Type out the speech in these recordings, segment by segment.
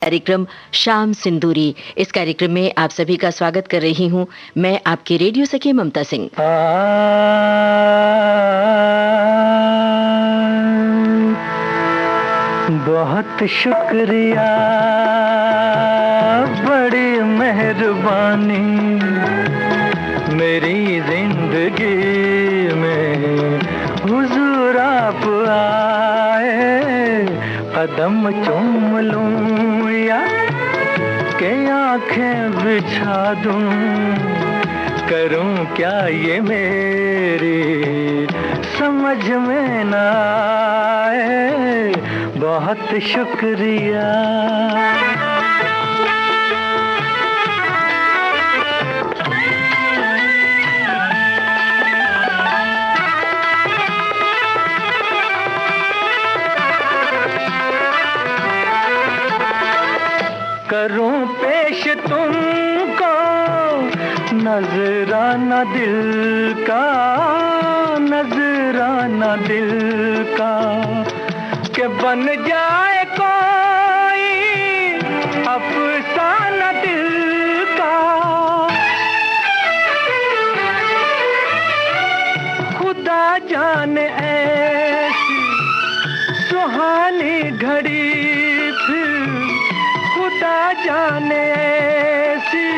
कार्यक्रम शाम सिंदूरी। इस कार्यक्रम में आप सभी का स्वागत कर रही हूं मैं आपकी रेडियो सखी ममता सिंह। बहुत शुक्रिया, बड़ी मेहरबानी, मेरी जिंदगी में हुजूर आप आए। कदम चूम लूं या के आंखें बिछा दूं, करूं क्या ये मेरी समझ में ना आए। बहुत शुक्रिया। करूं पेश तुमको नजराना दिल का, नजराना दिल का, कि बन जाए कोई अफसाना दिल का। खुदा जाने ऐसी सुहानी घड़ी, फिर खुदा जाने ऐसी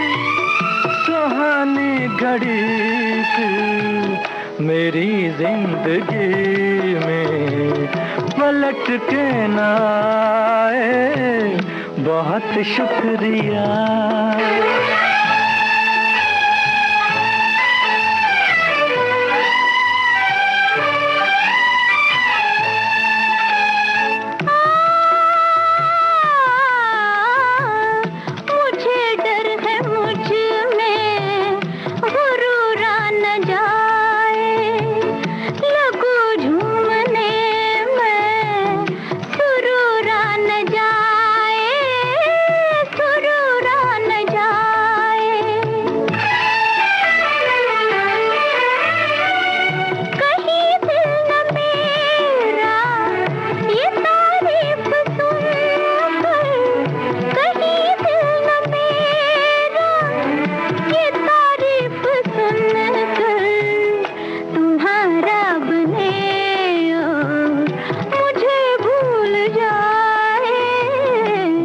सुहानी घड़ी, फिर मेरी जिंदगी में पलट के ना आए। बहुत शुक्रिया।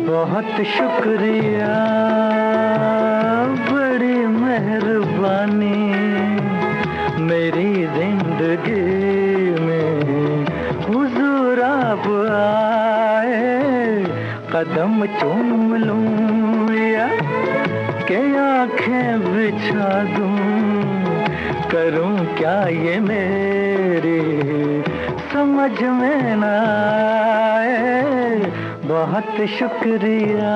बहुत शुक्रिया, बड़ी मेहरबानी, मेरी जिंदगी में हुजूर आप आए। कदम चूम लूं या के आंखें बिछा दूं, करूं क्या ये मेरी समझ में ना आए। बहुत शुक्रिया।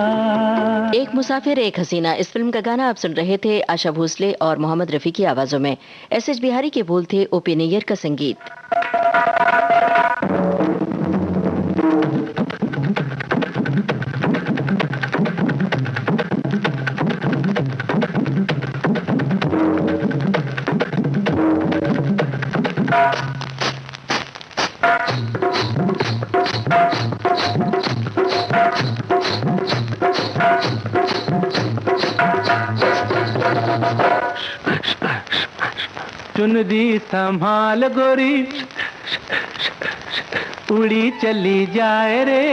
एक मुसाफिर एक हसीना, इस फिल्म का गाना आप सुन रहे थे आशा भोसले और मोहम्मद रफी की आवाजों में। एस.एच. बिहारी के बोल थे ओ.पी. नैयर का संगीत। चुनरी संभाल गोरी, उड़ी चली जाए रे।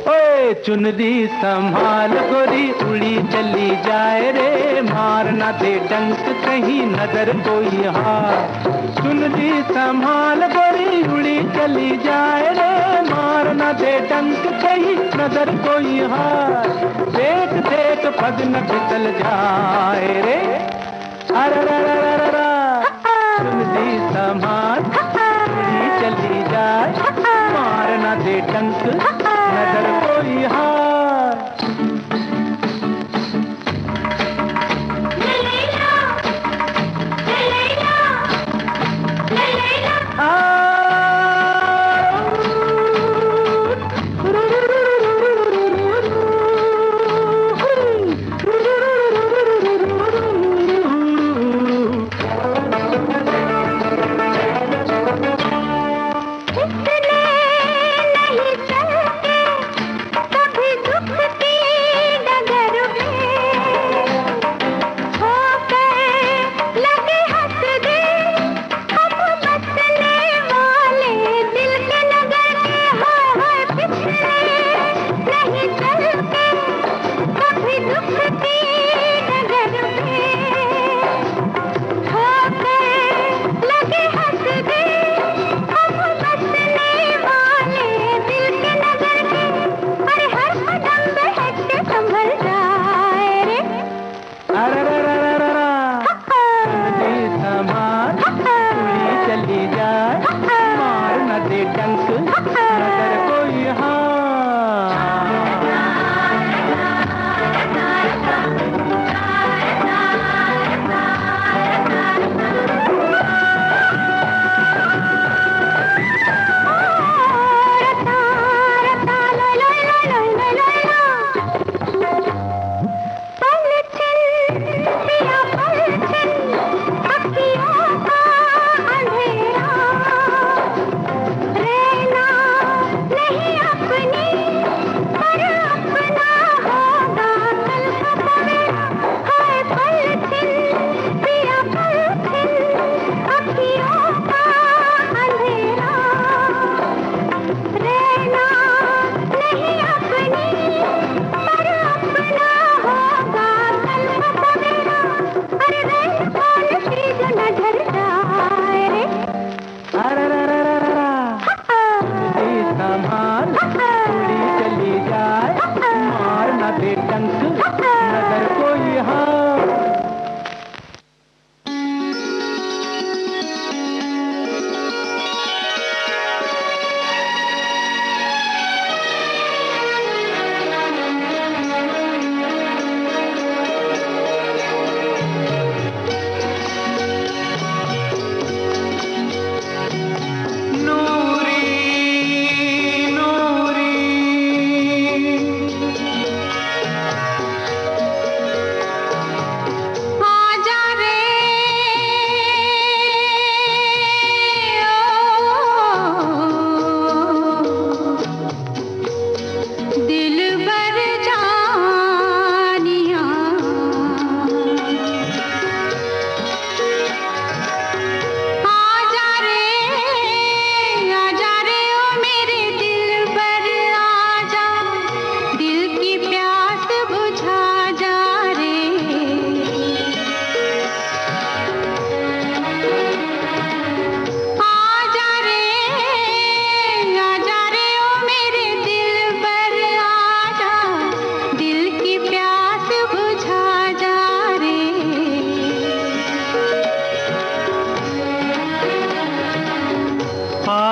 ओए चुनरी संभाल गोरी, उड़ी चली जाए रे। मार ना दे डंक कहीं नजर कोई हार। चुनरी संभाल गोरी, उड़ी चली जाए रे। मार ना दे डंक कहीं नजर कोई हार। देख देख पग न फिसल जाए रे। अरररररररा, चुनरी संभाल उड़ी चली जाए। मार ना दे डंक नजर कोई हार।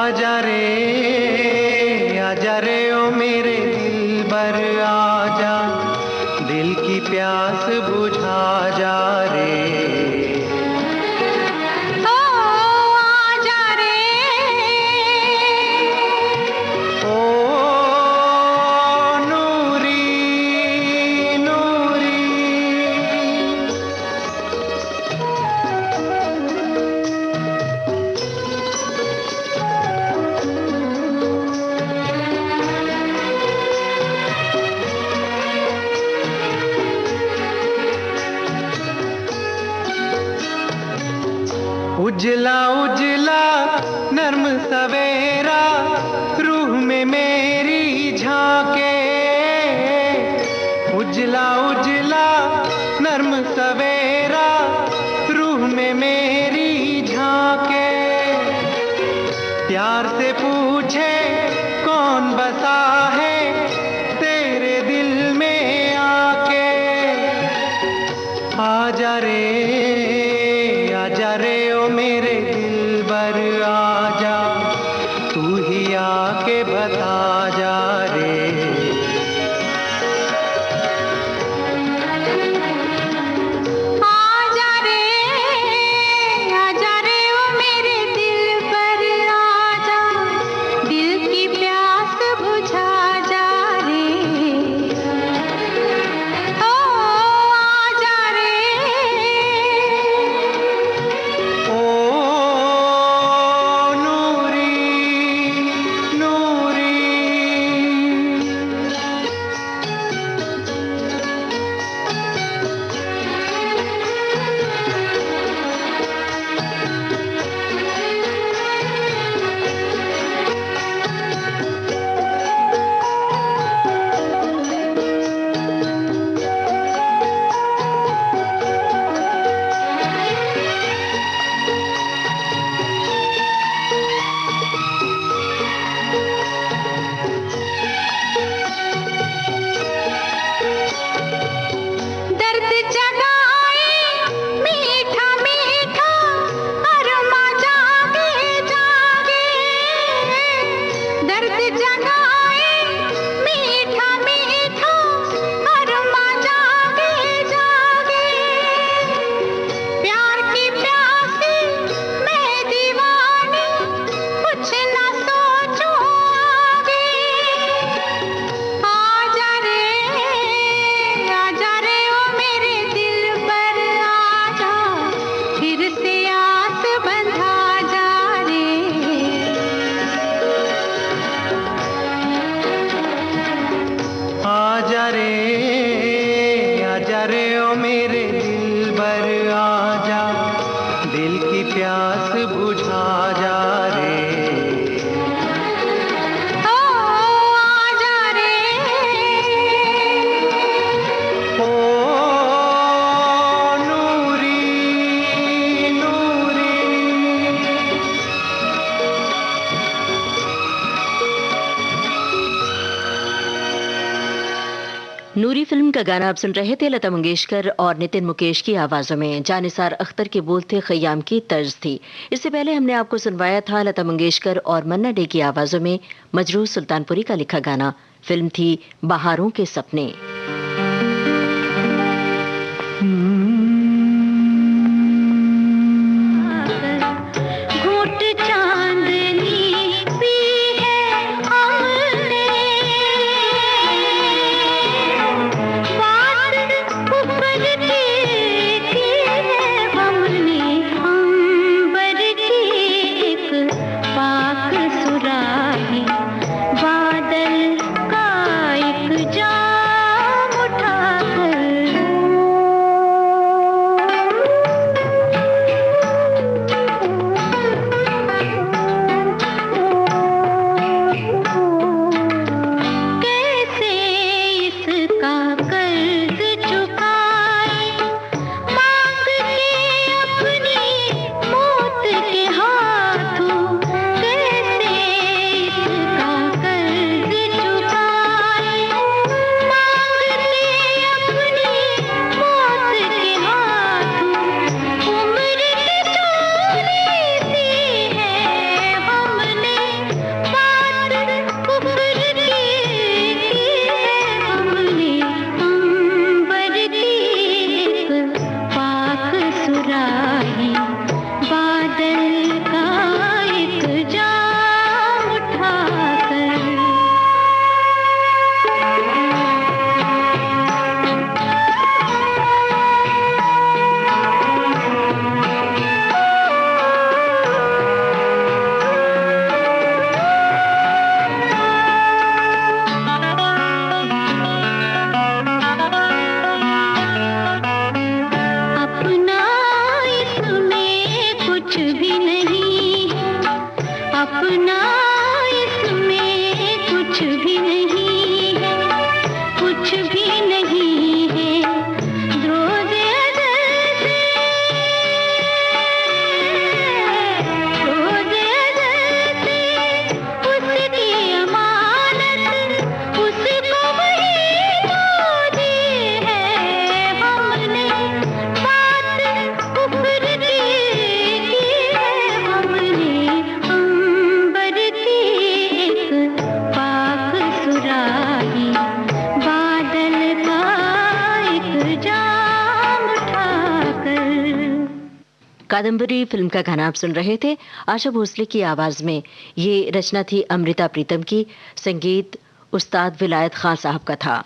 आजा रे ओ मेरे दिलबर आजा, दिल की प्यास बुझा जा रे। ओ आजा रे, ओ नूरी नूरी, उजला उजला नर्म सवेरा रूह में मेरी झांके, उजला उजला नर्म सवेरा रूह में मेरी झांके, प्यार से पूछे कौन बसा है तेरे दिल में आके। आजा रे ओ मेरे दिलबर आजा, तू ही आके बता जा रे। आजा रे ओ मेरे दिल पर आजा, दिल की प्यास बुझा जा रे। ओ आजा रे, ओ नूरी नूरी, दर्द जगाए मीठा मीठा अरमा जागे जागे, दर्द जगाए मीठा मीठा अरमा जागे जागे, प्यार की प्यासी मैं दीवानी कुछ न सोचूं आगे। आजा रे ओ मेरे दिल पर आजा, फिर से आस बंधा जा रे। आजा रे ओ मेरे दिलबर आजा, दिल की प्यास बुझा जा रे। ओ आजा रे, ओ नूरी नूरी, नूरी फिल्म का गाना आप सुन रहे थे। लता मंगेशकर और नितिन मुकेश की आवाजों में। जानिसार अख्तर के बोल थे, खयाम की तर्ज थी। इससे पहले हमने आपको सुनवाया था लता मंगेशकर और मन्ना डे की आवाजों में मजरूह सुल्तानपुरी का लिखा गाना। फिल्म थी बहारों के सपने। घूट चांदनी पी है हमने, बात ऊपर की है हमने, अंबर की एक पाक सुराही, बादल का एक जादू कादम्बरी फिल्म का गाना आप सुन रहे थे आशा भोसले की आवाज में। ये रचना थी अमृता प्रीतम की, संगीत उस्ताद विलायत खान साहब का था।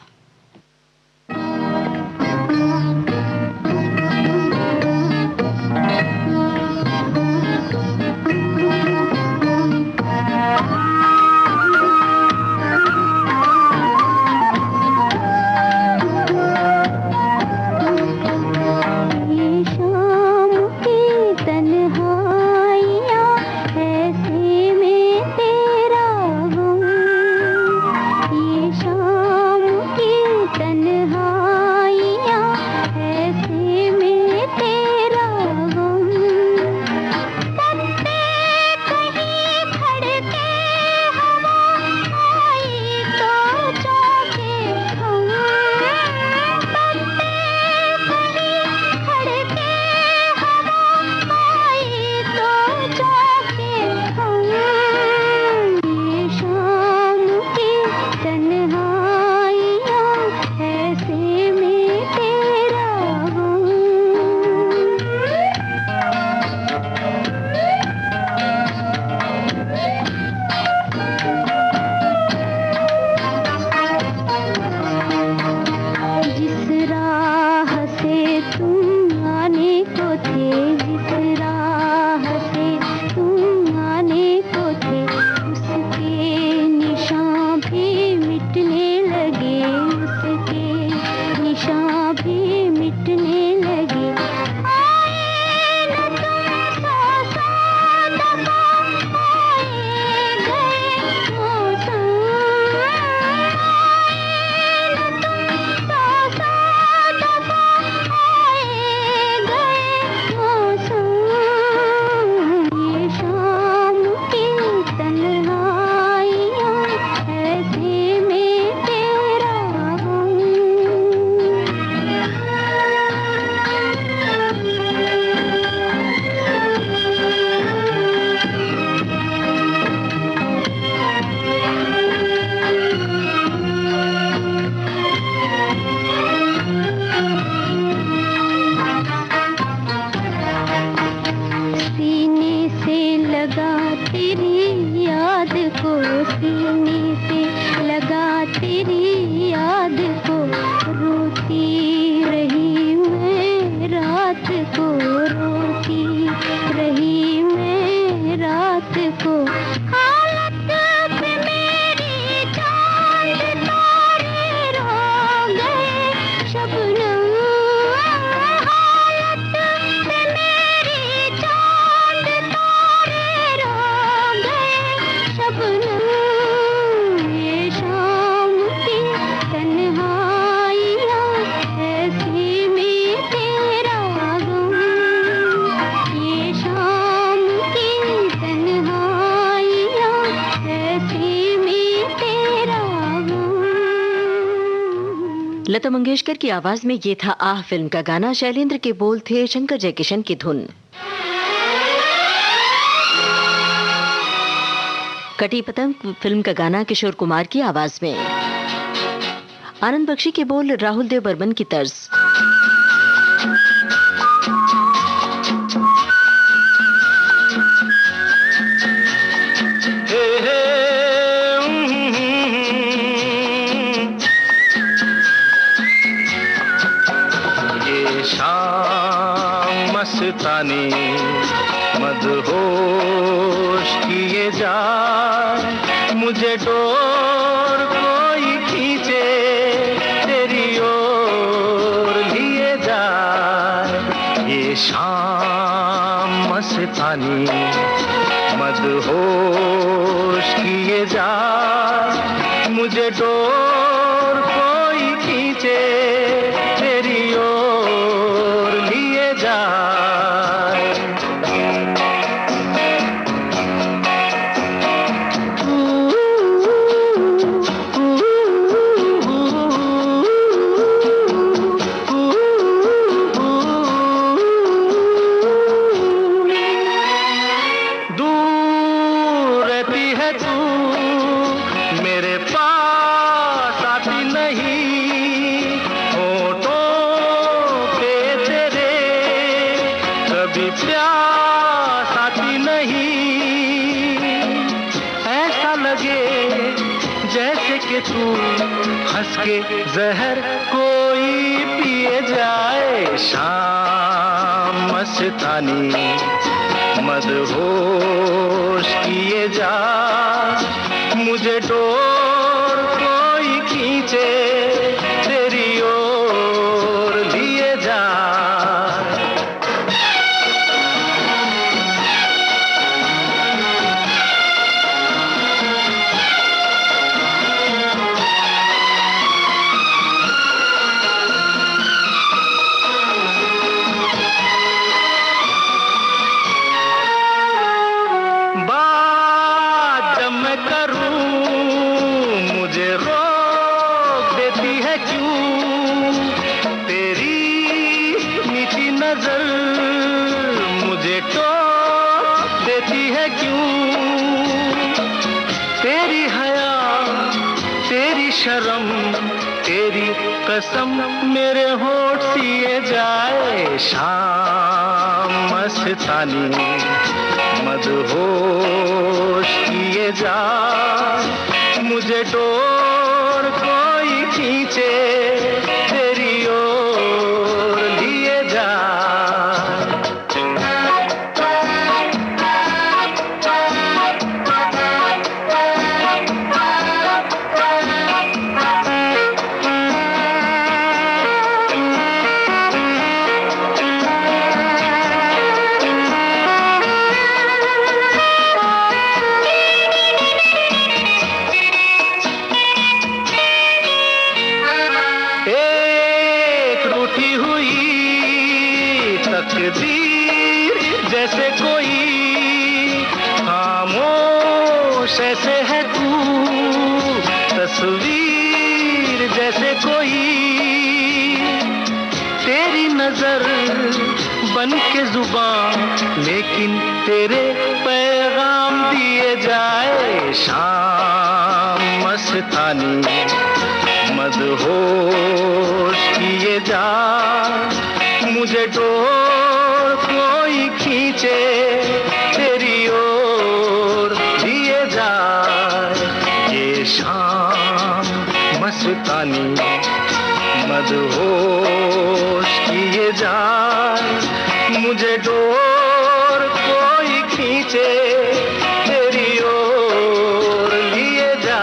लता मंगेशकर की आवाज में ये था आह फिल्म का गाना। शैलेंद्र के बोल थे शंकर जयकिशन की धुन। कटी पतंग फिल्म का गाना किशोर कुमार की आवाज में। आनंद बख्शी के बोल राहुल देव बर्मन की तर्ज। मस्तानी मदहोश किए जाए, मुझे डोर कोई खींचे तेरी ओर लिए जाए। ये शाम मस्तानी मदहोश किए जाए, मुझे डोर कोई खींचे तेरी ओर लिए जाए। दूर रहती है तू, मेरे पास लगे जैसे कि तू हंस के जहर कोई पिए जाए। शाम मस्तानी मदहोश किए जा, मुझे डोर कोई खींचे तेरी ओर लिए जा। शर्म तेरी कसम मेरे होठ सिए जाए। शाम मस्तानी मदहोश किए जा, मुझे डोर कोई खींचे तेरी ओर लिए जा। जैसे कोई खामोश ऐसे है तू, तस्वीर जैसे कोई तेरी नजर बन के जुबान, लेकिन तेरे पैगाम दिए जाए। शाम मस्तानी मदहोश किए जा, मुझे डोर कोई खींचे तेरी ओर लिए जा। ये शाम मस्तानी मदहोश किए जा, मुझे डोर कोई खींचे तेरी ओर लिए जा।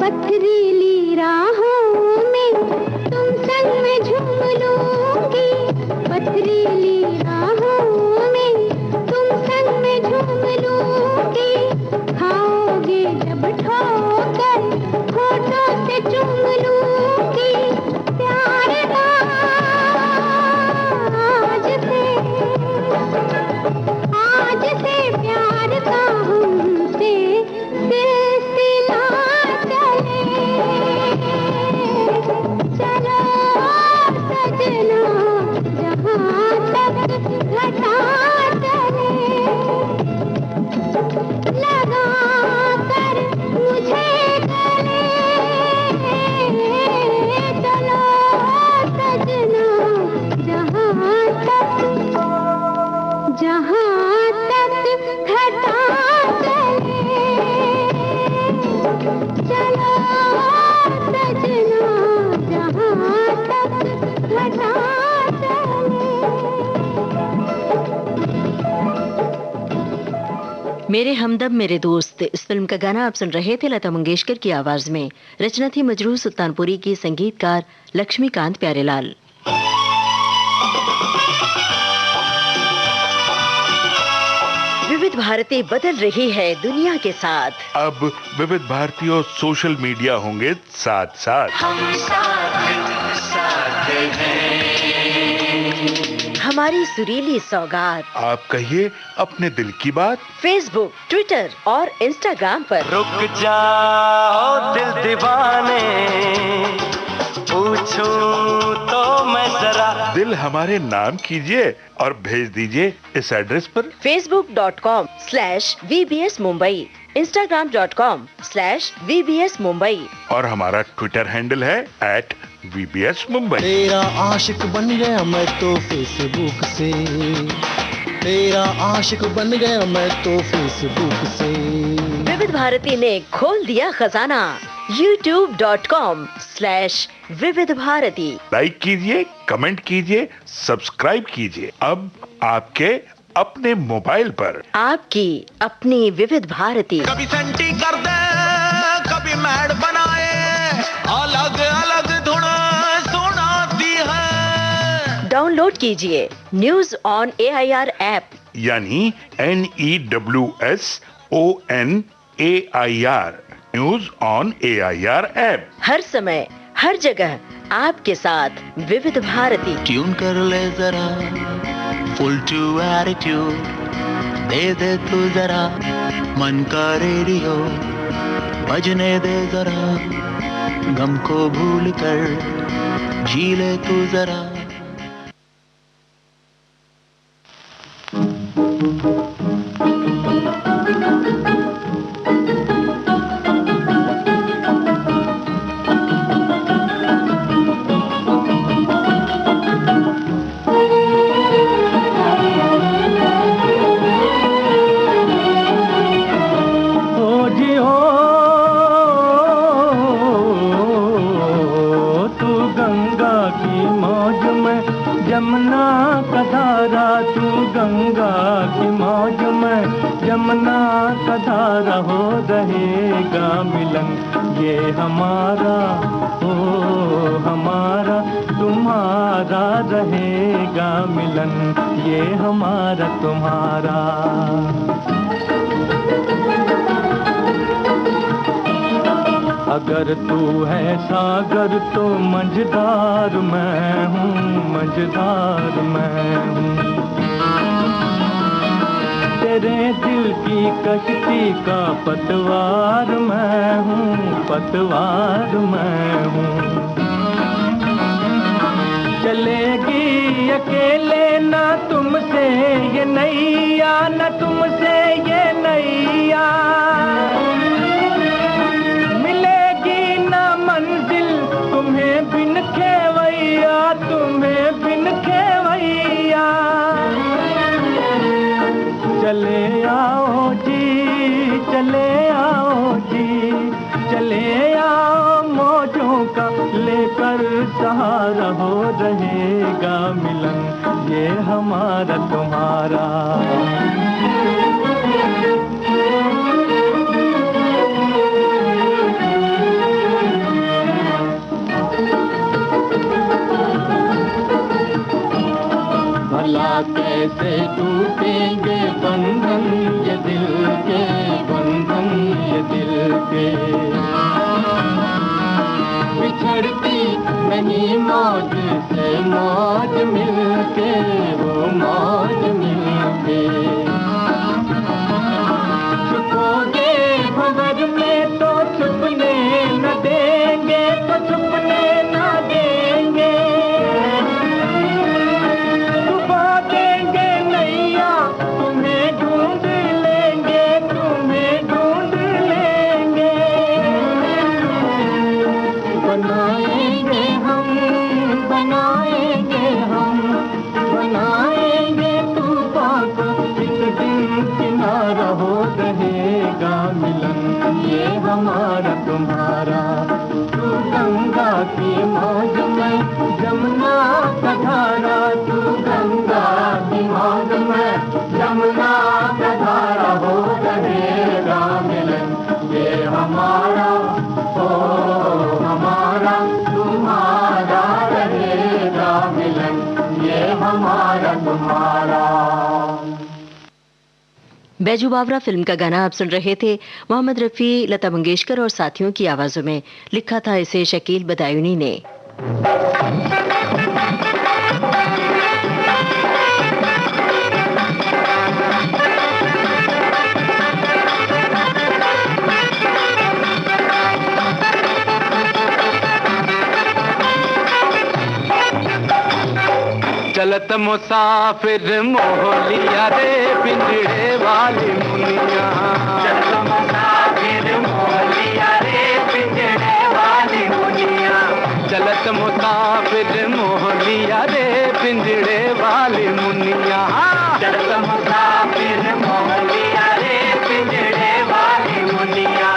पथरीली राहों में तुम संग में झूम लूंगी, पथरीली राहों में तुम संग में झूम लूंगी, खाओगे जब ठोकर होठों से चूम लूंगी, प्यार का आज से प्यार का हमसे सिलसिला चले, चलो सजना जहाँ तक घटा चले, लगा कर मुझे गले, चलो सजना जहाँ तक घटा चले, चलो सजना जहाँ तक घटा चले। मेरे हमदम मेरे दोस्त, इस फिल्म का गाना आप सुन रहे थे लता मंगेशकर की आवाज में। रचना थी मजरूह सुल्तानपुरी की, संगीतकार लक्ष्मीकांत प्यारेलाल। विविध भारती बदल रही है दुनिया के साथ। अब विविध भारती और सोशल मीडिया होंगे साथ साथ। हम साथ हैं। हमारी सुरीली सौगात आप कहिए अपने दिल की बात। फेसबुक, ट्विटर और इंस्टाग्राम पर। रुक जाओ दिल दीवाने, पूछूं तो मैं जरा। दिल हमारे नाम कीजिए और भेज दीजिए इस एड्रेस पर। facebook.com/VBS Mumbai, Instagram.com/VBS Mumbai और हमारा ट्विटर हैंडल है @VBS Mumbai। तेरा आशिक बन गया मैं तो फेसबुक से, तेरा आशिक बन गया मैं तो फेसबुक से। विविध भारती ने खोल दिया खजाना। youtube.com/विविध भारती। लाइक कीजिए, कमेंट कीजिए, सब्सक्राइब कीजिए। अब आपके अपने मोबाइल पर आपकी अपनी विविध भारती। कभी सेंटी कर दे, कभी मैड बनाए, अलग अलग धुन सुनाती है। डाउनलोड कीजिए न्यूज ऑन AIR ऐप, यानी NEWSONAIR, news on AIR app. हर समय हर जगह आपके साथ विविध भारती। ट्यून कर ले जरा फुल टू एटीट्यूड, दे दे तू जरा मन का रेडियो, बजने दे जरा गम को भूल कर, जी ले तू जरा। यमुना का धारा, तू गंगा की मौज में यमुना का धारा, हो रहेगा मिलन ये हमारा, ओ हमारा तुम्हारा रहेगा मिलन ये हमारा तुम्हारा। अगर तू है सागर तो मझधार मैं हूँ, मझधार मैं हूँ। तेरे दिल की कश्ती का पतवार मैं हूँ, पतवार मैं हूँ। चलेगी अकेले ना तुमसे ये नैया, ना तुमसे ये नैया, तुम्हें बिन खेवैया, तुम्हें बिन खेवैया। चले आओ जी, चले आओ जी, चले आओ मौजों का लेकर सहारा, हो रहेगा मिलन ये हमारा तुम्हारा। से टूटेंगे बंधन ये दिल के, बंधन ये दिल के। बिछड़ती नहीं मौज से मौज मिलके, वो मौज मिलके। छुपोगे भंवर में तो छुपने न देंगे, तो छुपने न देंगे। छुपा देंगे नैया तुम्हें ढूंढ लेंगे, तुम्हें ढूंढ लेंगे। बनाएंगे हम, बनाएंगे हम, बनाएंगे तूफान को। एक दिन किनारा हो रहेगा मिलन ये हमारा तुम्हारा। तू गंगा की मौज में जमुना का धारा, तू गंगा की मौज में जमुना का धारा। हो रहेगा मिलन ये हमारा, ओ हमारा तुम्हारा। रहेगा मिलन ये हमारा तुम्हारा। बैजू बावरा फिल्म का गाना आप सुन रहे थे। मोहम्मद रफ़ी, लता मंगेशकर और साथियों की आवाजों में। लिखा था इसे शकील बदायूनी ने। चलत मुसाफिर मोहलिया रे पिंजड़े वाली मुनिया। चलत मुसाफिर मोहलिया रे पिंजड़े वाली मुनिया। चलत मुसाफिर मोहलिया रे पिंजड़े वाली मुनिया। चलत मुसाफिर मोहलिया रे पिंजड़े वाली मुनिया।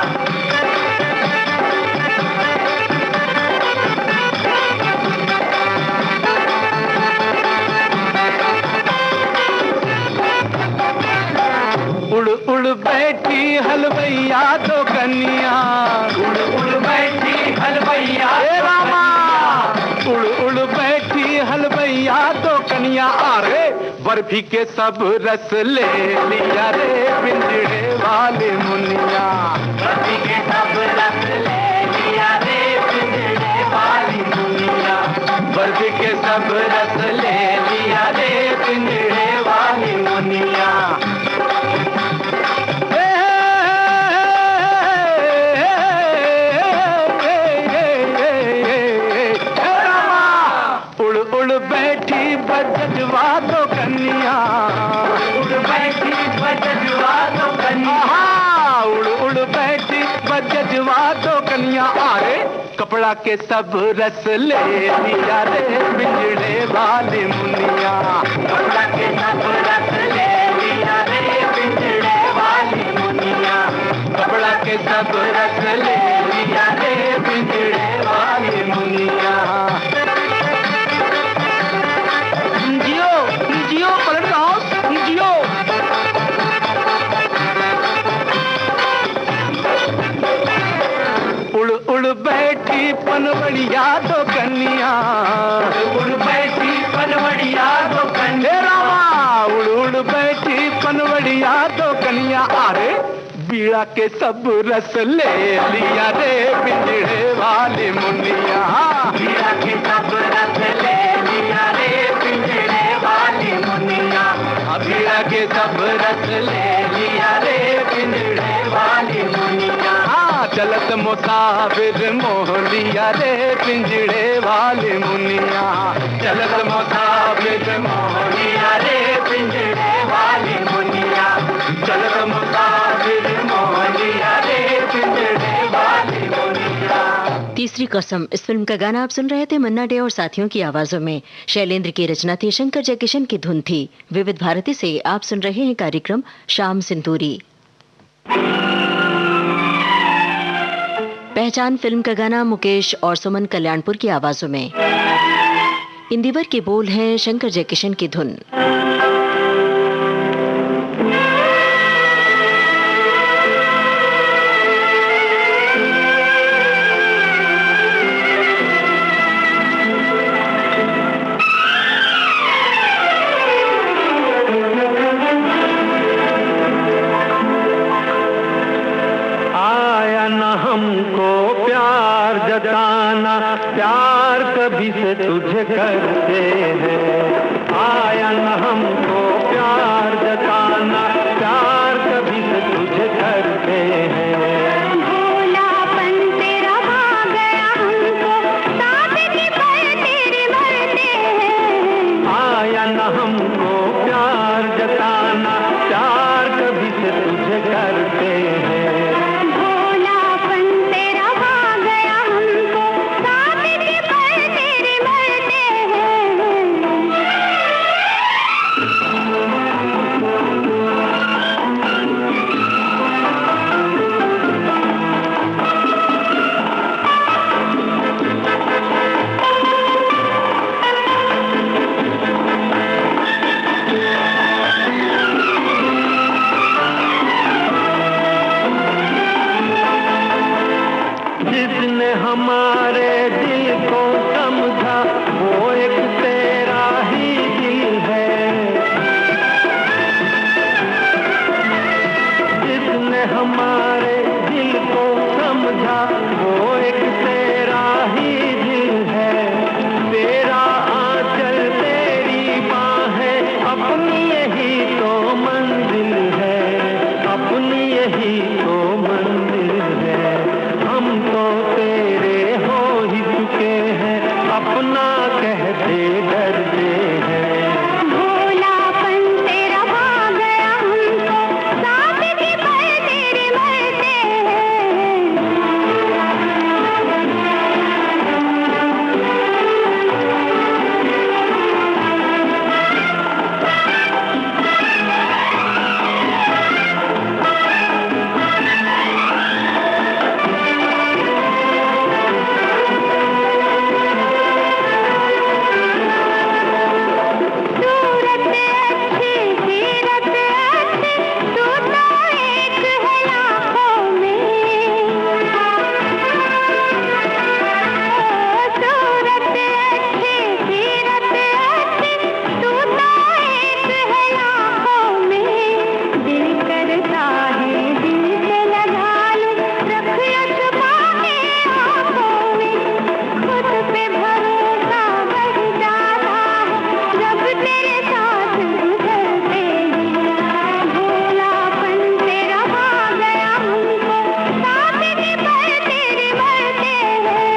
उड़ उड़ बैठी हलवैया तो कन्या। उड़ उड़ बैठी हलवैया रामा। उड़ उड़ बैठी हलवैया तो कन्या। अरे बर्फी के सब रस ले लिया रे पिंजड़े वाले मुनिया। बर्फी के सब रस ले लिया रे पिंजड़े वाली मुनिया। बर्फी के सब रस ले लिया रे पिंजड़े वाली मुनिया। बैठी बजवा तो कन्या। उड़ बैठी बजवा तो कन्या। उड़ उड़ बैठी बजवा तो कन्या। अरे कपड़ा के सब रस ले लिया रे पिंजड़े वाली मुनिया। कपड़ा के सब रस ले लिया रे पिंजड़े वाली मुनिया। कपड़ा के सब रस ले लिया रे पिंजड़े वाली मुनिया। जियो पलट रहा जियो। उड़ उड़ बैठी पनवड़िया तो कन्या। उड़ बैठी पनवड़िया तो कन्या रामा। उड़ उड़ बैठी पनवड़िया तो कन्या। अरे बीड़ा के सब रस ले लिया रे पिंजड़े वाले मुनिया। बीड़ा के सब रस ले लिया रे पिंजड़े वाली मुनिया। बीड़ा के सब रस ले लिया रे पिंजड़े वाली मुनिया। चलत मुसाफिर मोह लिया रे पिंजड़े वाली मुनिया। चलत मुसाफिर मोह लिया रे पिंजड़े वाली मुनिया। चलत मुसाफिर मोह लिया रे पिंजड़े वाली मुनिया। तीसरी कसम इस फिल्म का गाना आप सुन रहे थे मन्ना डे और साथियों की आवाजों में। शैलेंद्र की रचना थी, शंकर जयकिशन की धुन थी। विविध भारती से आप सुन रहे हैं कार्यक्रम शाम सिंदूरी। पहचान फिल्म का गाना मुकेश और सुमन कल्याणपुर की आवाजों में। इंदिवर के बोल हैं, शंकर जयकिशन की धुन। प्यार जताना, प्यार कभी से तुझे करते हैं। आया न हमको प्यार जताना, प्यार कभी से तुझे करते हैं। भोलापन तेरा भा गया हमको, सादगी पर तेरे मरते हैं। आया न हमको प्यार जताना, प्यार कभी से तुझे करते हैं। भोलापन तेरा भा गया हमको, सादगी पर तेरे मरते हैं। जिसने हमारे दिल को समझा, वो एक तेरा ही दिल है। जिसने हमारे दिल को समझा, वो एक तेरा ही दिल है। तेरा आंचल तेरी बाहें, अपनी यही तो मंजिल है, अपनी यही तो मंजिल है। हम तो तेरे हो ही चुके हैं, अपना कहते डरते हैं। भोलापन तेरा भा गया हमको, सादगी पर तेरे मरते हैं। सूरत अच्छी, सीरत अच्छी, तू तो एक है लाखों में। सूरत अच्छी, सीरत अच्छी, तू तो एक है लाखों में। दिल करता है दिल से लगा लूं, रख लो छुपा के आँखों में। खुद पे भरोसा बढ़ जाता है जब तेरे साथ गुजरते हैं। भोलापन तेरा भा गया हमको, सादगी पर तेरे मरते हैं।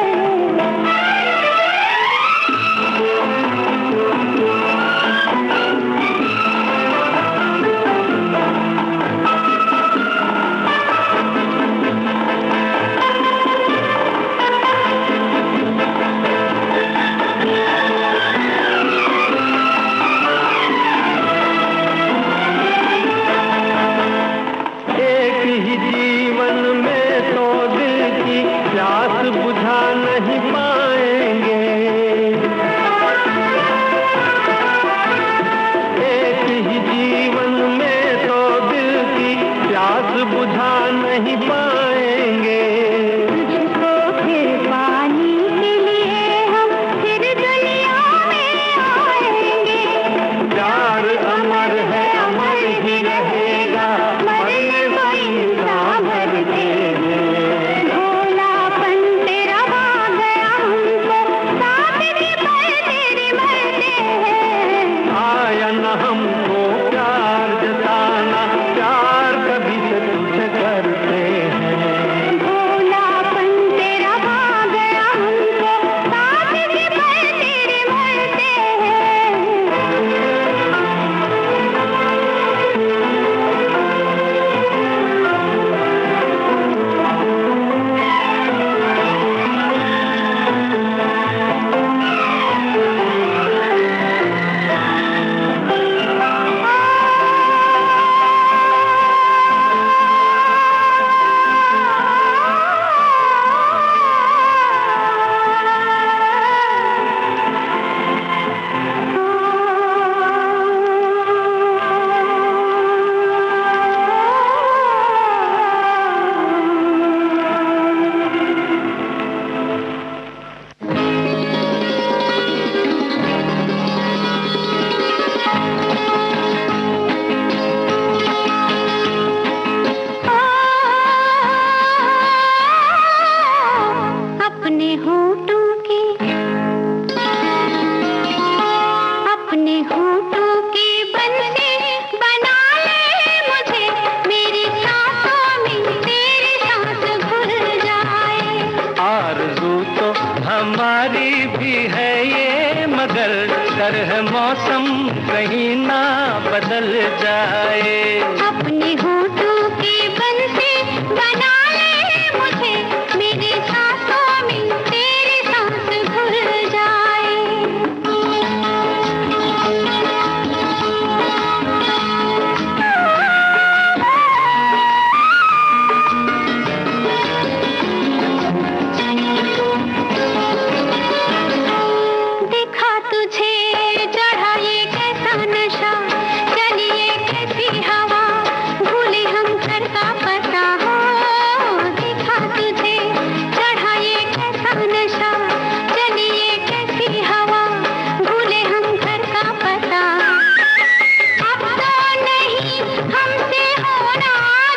एक ही जीवन में तो दिल की प्यास बुझा नहीं पाएंगे। एक ही जीवन में तो दिल की प्यास बुझा नहीं पाएंगे। तुझको फिर पाने के लिए हम फिर दुनिया में आएंगे। प्यार अमर है, अमर ही रहेगा, मरने को इंसान मरते हैं। भोलापन तेरा भा गया हमको, सादगी पर तेरे मरते हैं। आया न हमको प्यार जताना, प्यार कभी से तुझे करते हैं। आरज़ू तो हमारी भी है ये, मगर डर है मौसम कहीं ना बदल जाए। अपने होठों की बंसी बना ले मुझे, मेरी सांसों में तेरी सांस घुल जाए। देखा तुझे चढ़ा ये कैसा नशा, चलिए कैसी हवा, भूले हम घर का पता हो। देखा तुझे चढ़ा ये कैसा नशा, चलिए कैसी हवा, भूले हम घर का पता। अब तो नहीं हमसे होना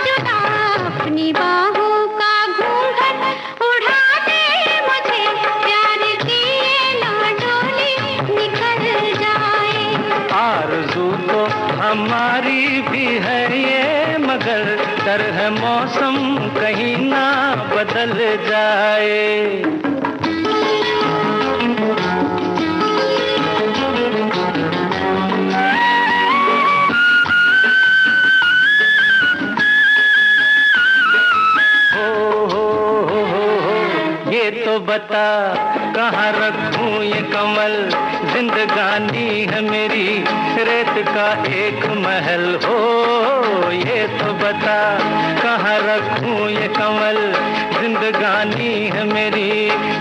जुदा, अपनी बाहों का घूंघट उड़ा दे मुझे, प्यार की ये ना डोली निकल जाए। आरज़ू तो हमारी भी है ये, मगर डर है मौसम कहीं ना बदल जाए। ये तो बता कहाँ रखूं ये कमल, जिंदगानी है मेरी रेत का एक महल हो। ये तो बता कहाँ रखूं ये कमल, जिंदगानी है मेरी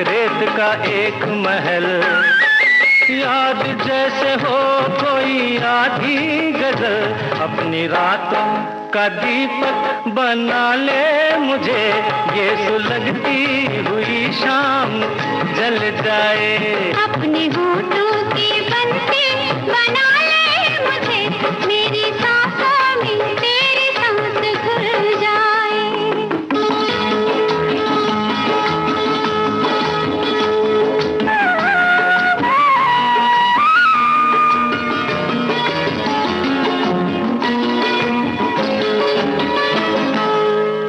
रेत का एक महल। याद जैसे हो कोई आधी गजल, अपनी रातों का दीपक बना ले मुझे, ये सुलगती हुई शाम जल जाए। अपने होठों की बंसी बना ले मुझे, मेरी सांसों में तेरी सांस घुल जाए।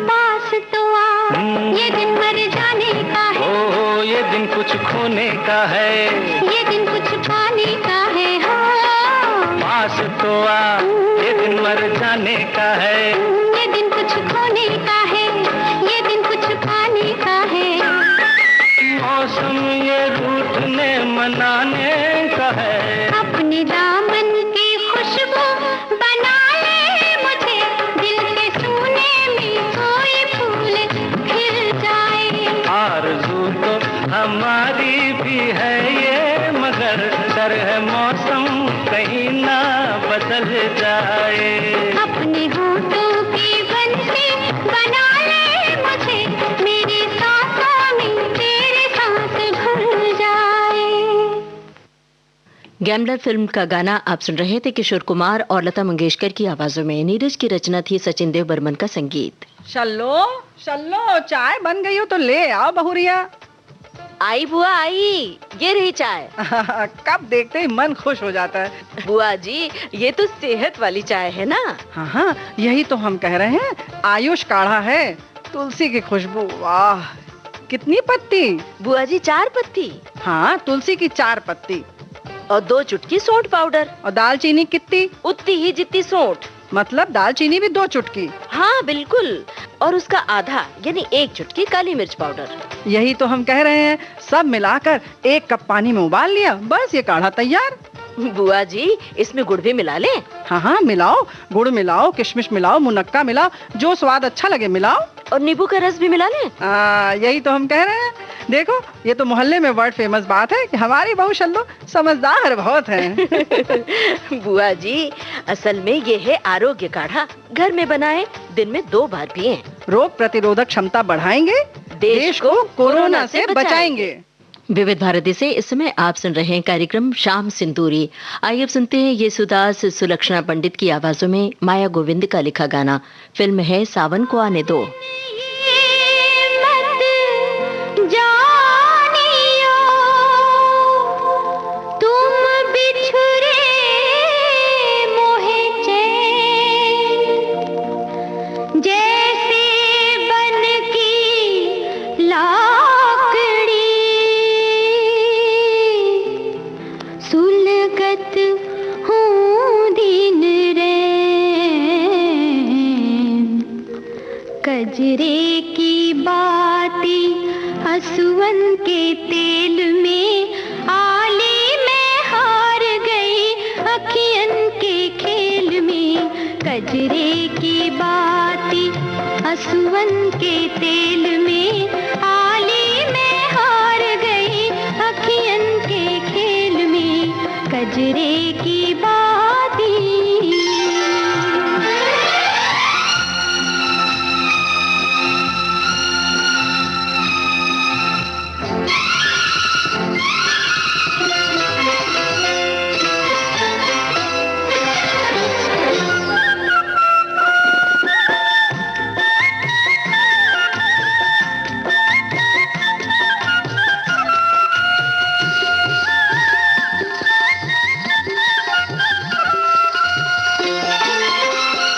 पास तो आ, ये दिन मर जाने का है, ओ ये दिन कुछ खोने का है, ये दिन कुछ पाने का है। हो पास तो आ, ये दिन मर जाने का है। ये दिन कुछ खोने का है, ये दिन कुछ पाने का है। मौसम ये रूठने मनाने का है। अपने दामन की खुशबू बना ले मुझे, दिल के सूने में कोई फूल खिल जाए। आरज़ू तो हमारी भी है ये, मगर डर है मौसम कहीं ना बदल जाए। अपने होठों की बंसी बना ले मुझे, मेरी सांसों में तेरी सांस घुल जाए। गैम्बलर फिल्म का गाना आप सुन रहे थे किशोर कुमार और लता मंगेशकर की आवाजों में। नीरज की रचना थी, सचिन देव बर्मन का संगीत। शल्लो शल्लो, चाय बन गई हो तो ले आओ बहुरिया। आई बुआ आई, ये रही चाय। कब देखते ही मन खुश हो जाता है। बुआ जी, ये तो सेहत वाली चाय है ना। हाँ हाँ, यही तो हम कह रहे हैं, आयुष काढ़ा है, तुलसी की खुशबू। वाह, कितनी पत्ती? बुआ जी 4 पत्ती हाँ, तुलसी की 4 पत्ती। और 2 चुटकी सौंठ पाउडर। और दालचीनी कितनी? उतनी ही जितनी सौंठ। मतलब दालचीनी भी 2 चुटकी? हाँ बिल्कुल, और उसका आधा यानी 1 चुटकी काली मिर्च पाउडर। यही तो हम कह रहे हैं, सब मिलाकर 1 कप पानी में उबाल लिया, बस ये काढ़ा तैयार। बुआ जी, इसमें गुड़ भी मिला लें? हाँ हाँ, मिलाओ, गुड़ मिलाओ, किशमिश मिलाओ, मुनक्का मिलाओ, जो स्वाद अच्छा लगे मिलाओ। और नींबू का रस भी मिला लें? यही तो हम कह रहे हैं। देखो, ये तो मोहल्ले में वर्ल्ड फेमस बात है कि हमारी बहू शल्लो समझदार बहुत है। बुआ जी, असल में ये है आरोग्य काढ़ा। घर में बनाएं, दिन में 2 बार पिएं। रोग प्रतिरोधक क्षमता बढ़ाएंगे, देश को कोरोना से बचाएंगे। विविध भारती से इस समय आप सुन रहे हैं कार्यक्रम शाम सिंदूरी। आइए अब सुनते हैं ये सुदास सुलक्षणा पंडित की आवाजों में माया गोविंद का लिखा गाना। फिल्म है सावन को आने दो। जैसे बन की लाख कजरे की बाती हसुवन के तेल में, आली में हार गई अखियन के खेल में। कजरे की बाती हसुवन के तेल में, आली में हार गई अखियन के खेल में। कजरे की बाती।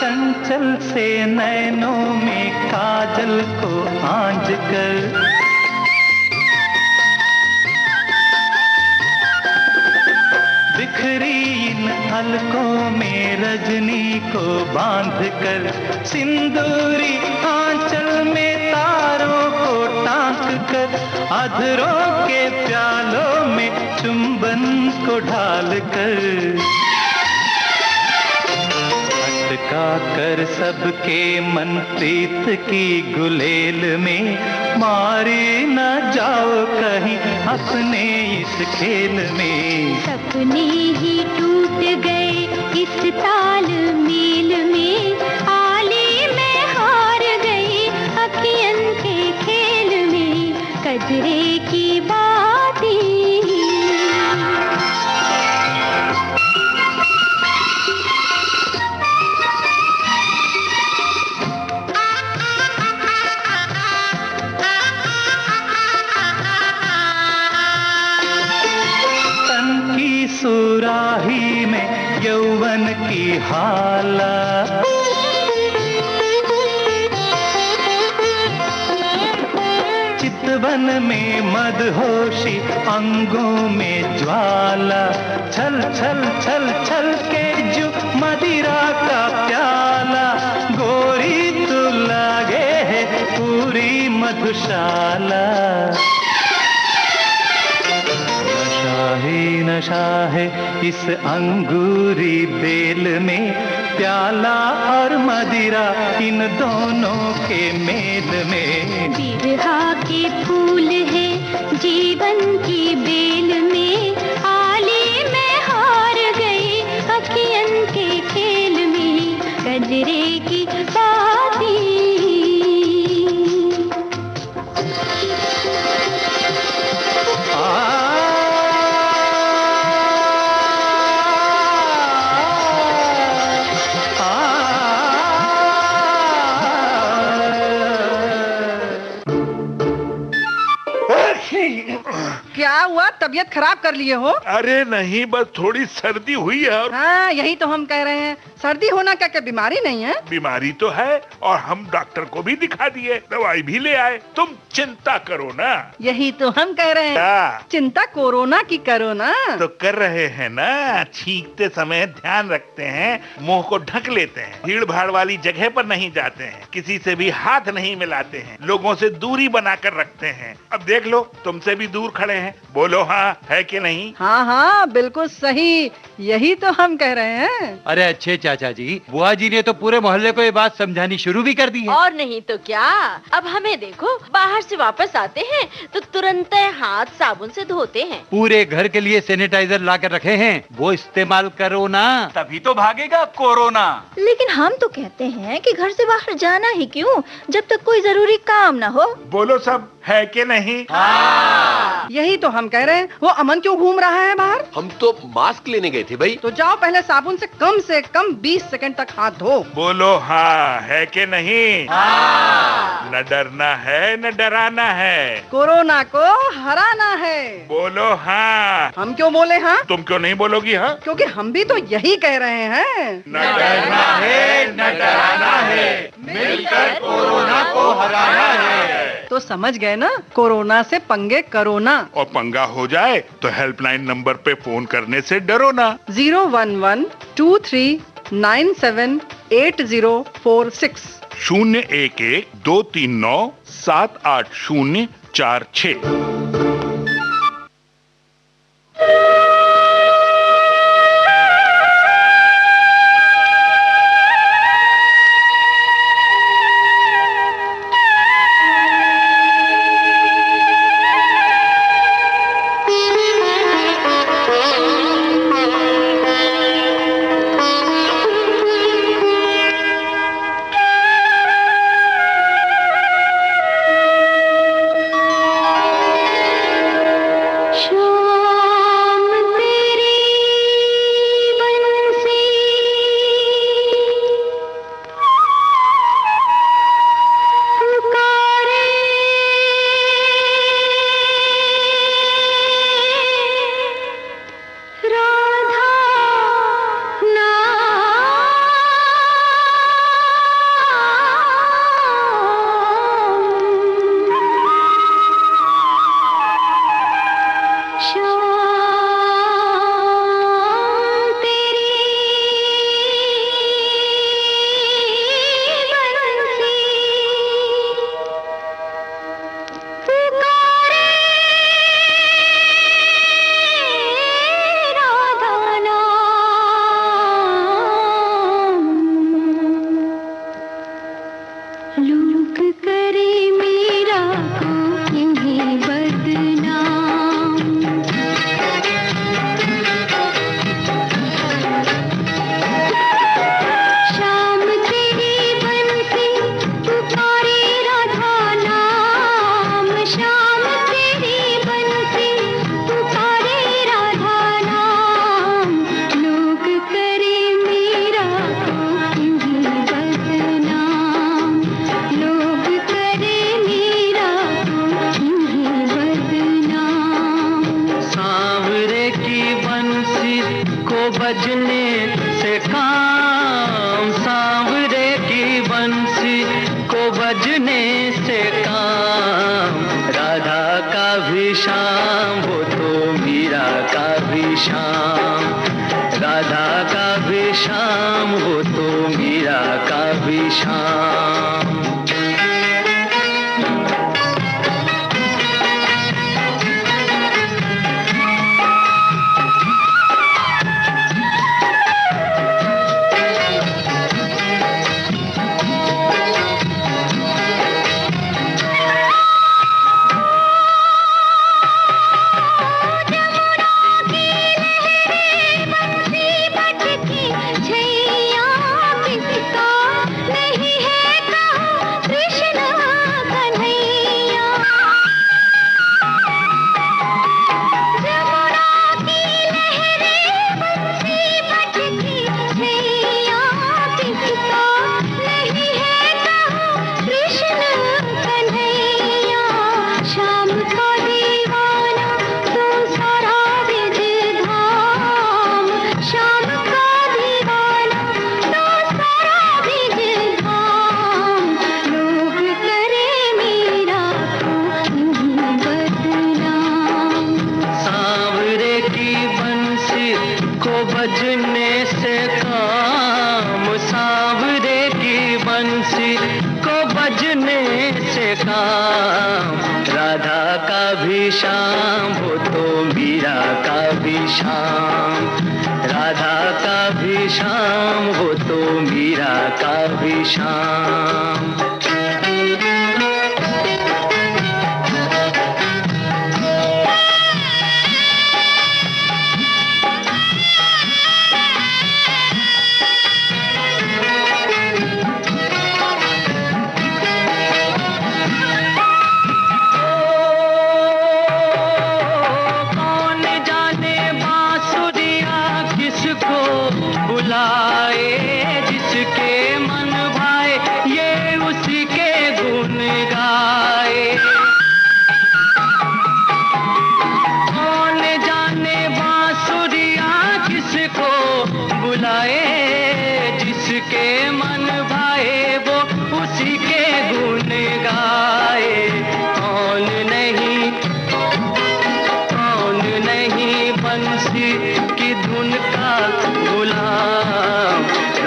चंचल से नैनों में काजल को आंज कर, बिखरी इन हलकों में रजनी को बांध कर, सिंदूरी आंचल में तारों को टांक कर, अधरों के प्यालों में चुंबन को ढाल कर, अटका कर सबके मन प्रीत की गुलेल में, मारे न जाओ कहीं अपने इस खेल में। सपने ही टूट गए इस ताल मेल में, आली में हार गई अखियन के खेल में। कजरे की बाती। सुराही में यौवन की हाला, चितवन में मदहोशी अंगों में ज्वाला, छल छल छल छल के जो मदिरा का प्याला, गोरी तू लागे है पूरी मधुशाला। नशा है इस अंगूरी बेल में, प्याला और मदिरा इन दोनों के मेल में। बिरहा के फूल है जीवन की बेल में, आली में हार गई अखियन के खेल में। कजरे की बाती। क्या हुआ, तबीयत खराब कर लिए हो? अरे नहीं, बस थोड़ी सर्दी हुई है। और हाँ, यही तो हम कह रहे हैं, सर्दी होना क्या क्या बीमारी नहीं है? बीमारी तो है, और हम डॉक्टर को भी दिखा दिए, दवाई भी ले आए। तुम चिंता करो ना। यही तो हम कह रहे हैं, चिंता कोरोना की करो ना। तो कर रहे हैं ना। छींकते समय ध्यान रखते हैं, मुंह को ढक लेते हैं, भीड़ भाड़ वाली जगह पर नहीं जाते हैं, किसी से भी हाथ नहीं मिलाते हैं, लोगों से दूरी बनाकर रखते हैं। अब देख लो, तुमसे भी दूर खड़े हैं। बोलो हाँ है कि नहीं? हाँ हाँ, बिल्कुल सही, यही तो हम कह रहे हैं। अरे अच्छे चाचा जी, बुआ जी ने तो पूरे मोहल्ले को ये बात समझानी शुरू भी कर दी है। और नहीं तो क्या, अब हमें देखो, बाहर से वापस आते हैं तो तुरंत हाथ साबुन से धोते हैं। पूरे घर के लिए सैनिटाइजर ला कर रखे हैं, वो इस्तेमाल करो ना, तभी तो भागेगा कोरोना। लेकिन हम तो कहते हैं कि घर से बाहर जाना ही क्यों, जब तक कोई जरूरी काम ना हो। बोलो सब है कि नहीं? हाँ। यही तो हम कह रहे हैं। वो अमन क्यों घूम रहा है बाहर? हम तो मास्क लेने गए थे भाई। तो जाओ पहले साबुन से कम 20 सेकंड तक हाथ धो। बोलो हाँ है कि नहीं? हाँ। न डरना है न डराना है, कोरोना को हराना है। बोलो हाँ। हम क्यों बोले हाँ? तुम क्यों नहीं बोलोगी हाँ? क्योंकि हम भी तो यही कह रहे हैं। न डरना है न डराना है, मिलकर कोरोना को हराना है। तो समझ गए ना, कोरोना से पंगे करो ना। और पंगा हो जाए तो हेल्पलाइन नंबर पे फोन करने से डरो ना। 011-2397-8046। 011-239-78046।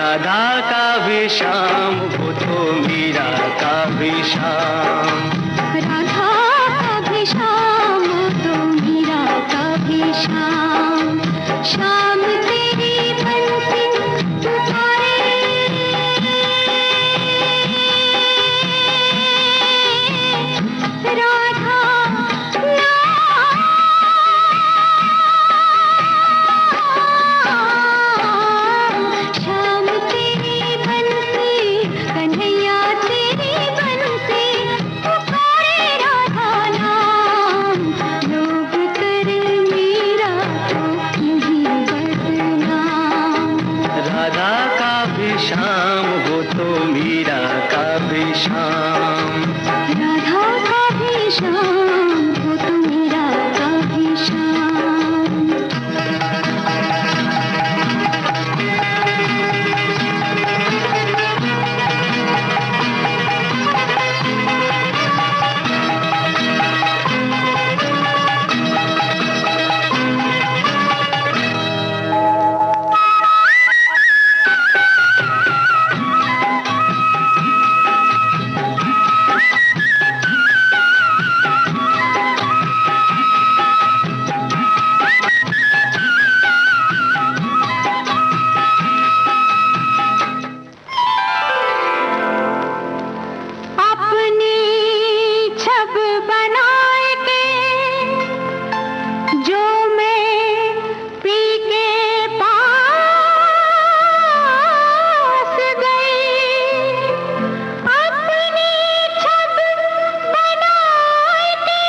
राधा का भी श्याम वो तो मीरा का भी श्याम। राधा का भी श्याम तो मीरा का भी श्याम। श्याम तेरी बंसी पुकारे, राधा श्याम तेरी बंसी, कन्हैया तेरी बंसी पुकारे राधा नाम। लोग कर मीरा को नहीं बदनाम। राधा का भी श्याम वो तो मीरा का भी श्याम। राधा का भी श्याम वो तो मीरा का भी श्याम। अपनी छब बनाए के जो मैं पी के पास गई। अपनी छब बनाए के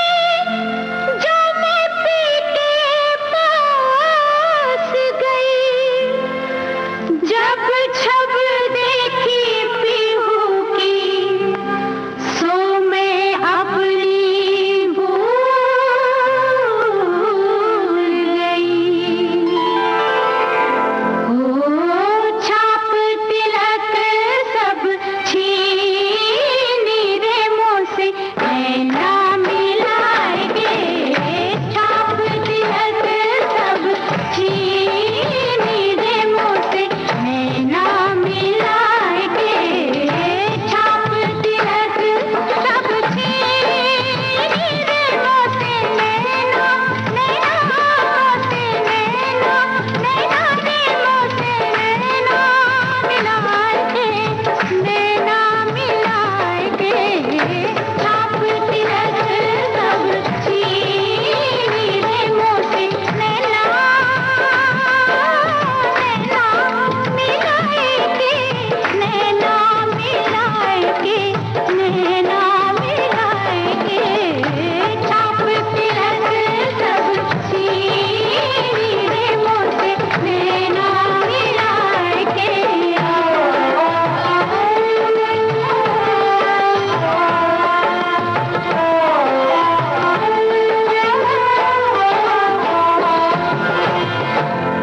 जो मैं पी के पास गई। जब छब देखी पीहू की सो मैं अपनी भूल गई। ओ छाप तिलक सब छीनी रे मुँह से नैना मिलाएंगे। छाप तिलक सब छीनी रे मुँह से नैना मिलाएंगे। छाप तिलक सब छीनी रे मुँह से नैना, नैना से नैना, नैना रे मुँह से नैना मिलाएंगे। नैना मिलाएंगे। छाप तिलक सब छीनी रे मुँह से नैना, नैना मिलाएंगे। नैना मिलाएंगे। नैना मिलाएंगे। छाप तिलक सब छीनी रे मुँह से नैना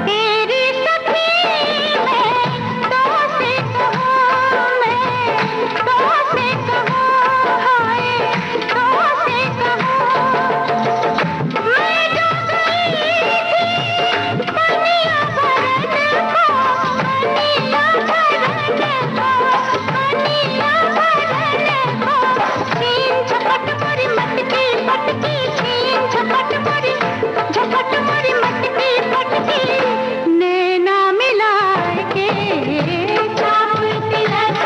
तेरी सखी मैं तो से कहूँ, मैं तो से कहूँ, हाय तो से कहूँ। मैं जो गई थी कनिया भरन को, कनिया भरन को, कनिया भरन को। छीन झपट मोरी मटकी पटकी, छीन झपट मोरी, झपट मोरी मटकी पटकी। नैना मिलाएंगे। छाप तिलक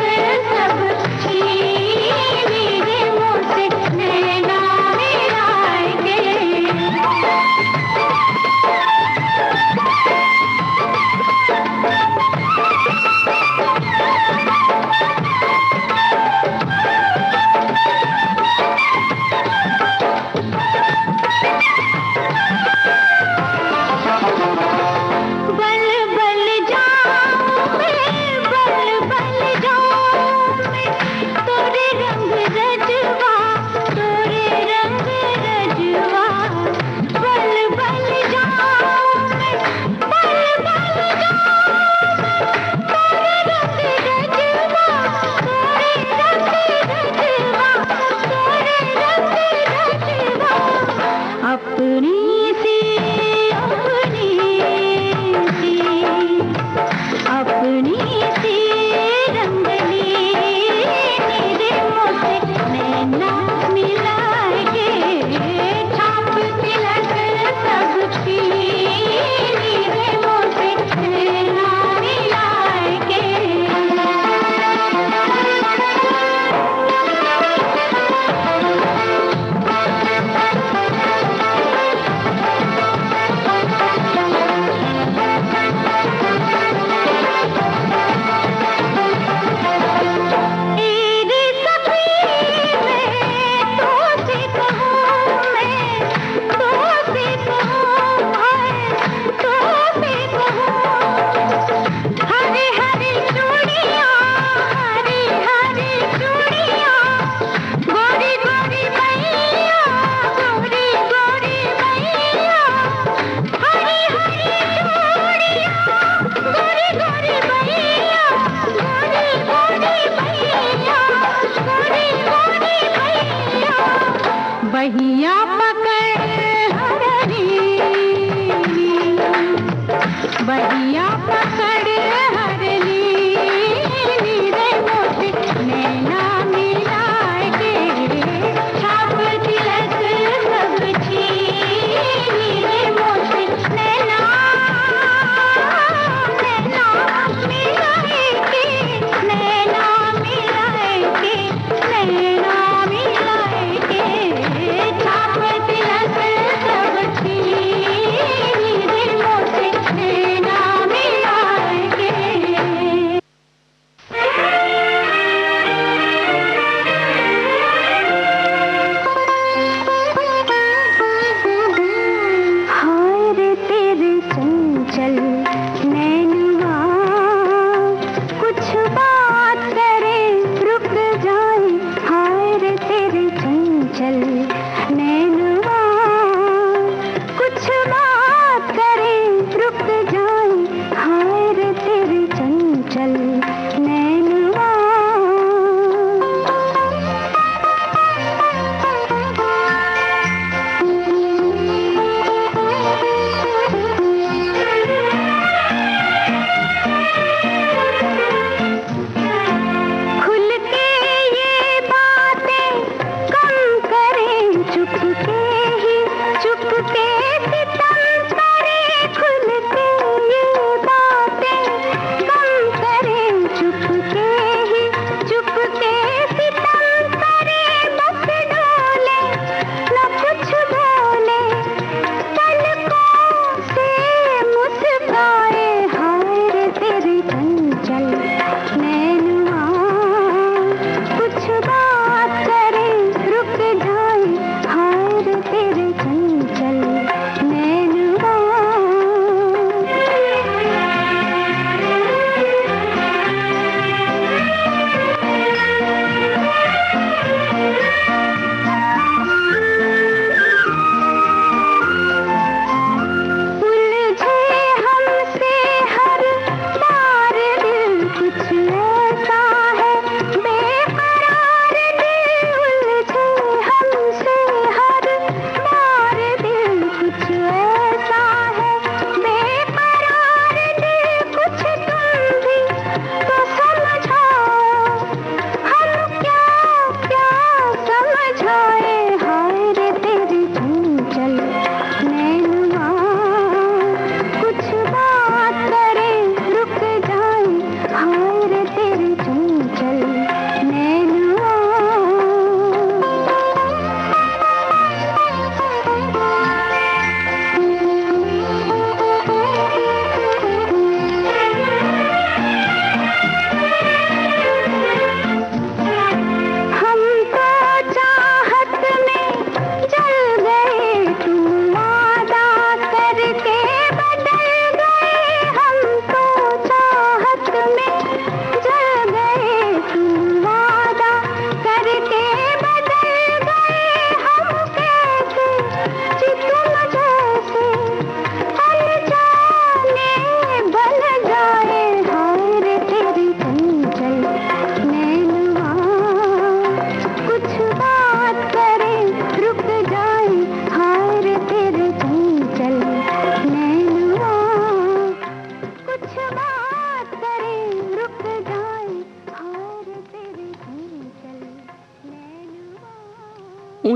सब छीनी रे मुँह से नैना मिलाएंगे। बल बल जाऊं मैं, बल बल जाऊं मैं, तोरे रंग रजवा, तोरे रंग रजवा। बल बल जाऊं मैं, बल बल जाऊं मैं, तोरे रंग रजवा, तोरे रंग रजवा, तोरे रंग रजवा। अपनी सी अपनी सी, अपनी सी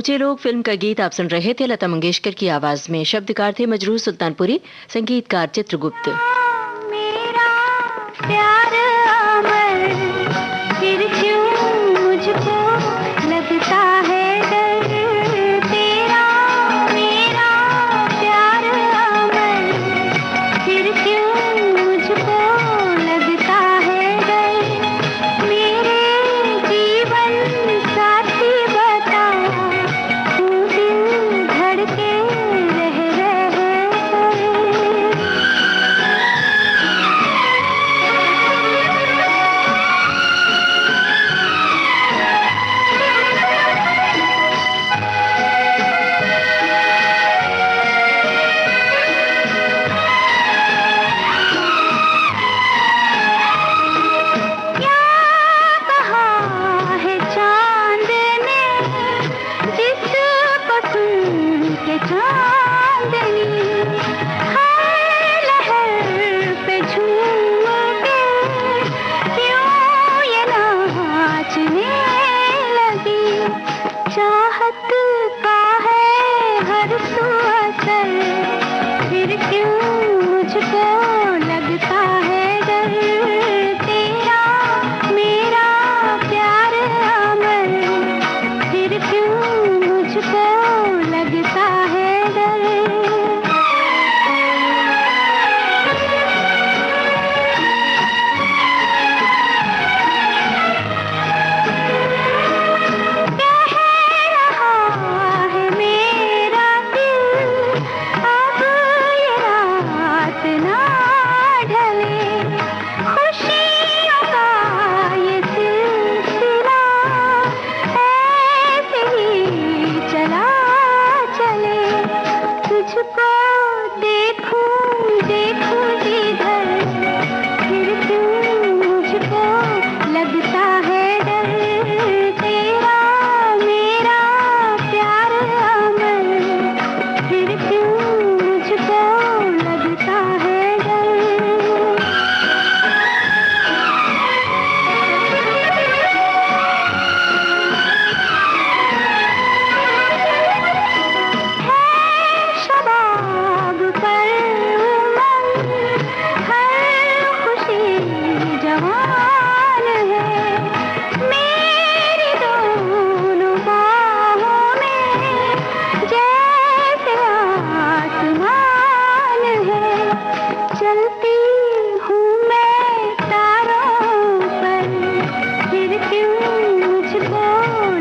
बच्चे लोग फिल्म का गीत आप सुन रहे थे लता मंगेशकर की आवाज में। शब्दकार थे मजरूह सुल्तानपुरी, संगीतकार चित्रगुप्त। मेरा प्यार अमर, फिर क्यों मुझको लगता है डर, तेरा मेरा प्यार अमर, फिर क्यों मुझको लगता है डर, मेरे जीवन साथी बता, तू दिल धड़के रह कर। क्या कहा है चांद ने, जिसको सुन के चांदनी हर लहर पे झूम के क्यों ये नाचने लगी, चाहत का है हर सू असर, फिर क्यों मुझको लगता है डर, तेरा मेरा प्यार अमर, फिर क्यों मुझको लगता है डर। कह रहा है मेरा दिल, अब ये रात ना ढले, खुशियों का ये सिलसिला ऐसे ही चला चले, तुझको देखूं देखूं जिधर, फिर क्यों मुझको लगता है डर, तेरा मेरा प्यार अमर, फिर क्यों मुझको लगता है डर। शबाब पर उमंग, हर खुशी जवान है, मेरी दोनों बाहों में जैसे आसमान है, चलती हूँ मैं तारों पर, फिर क्यों मुझको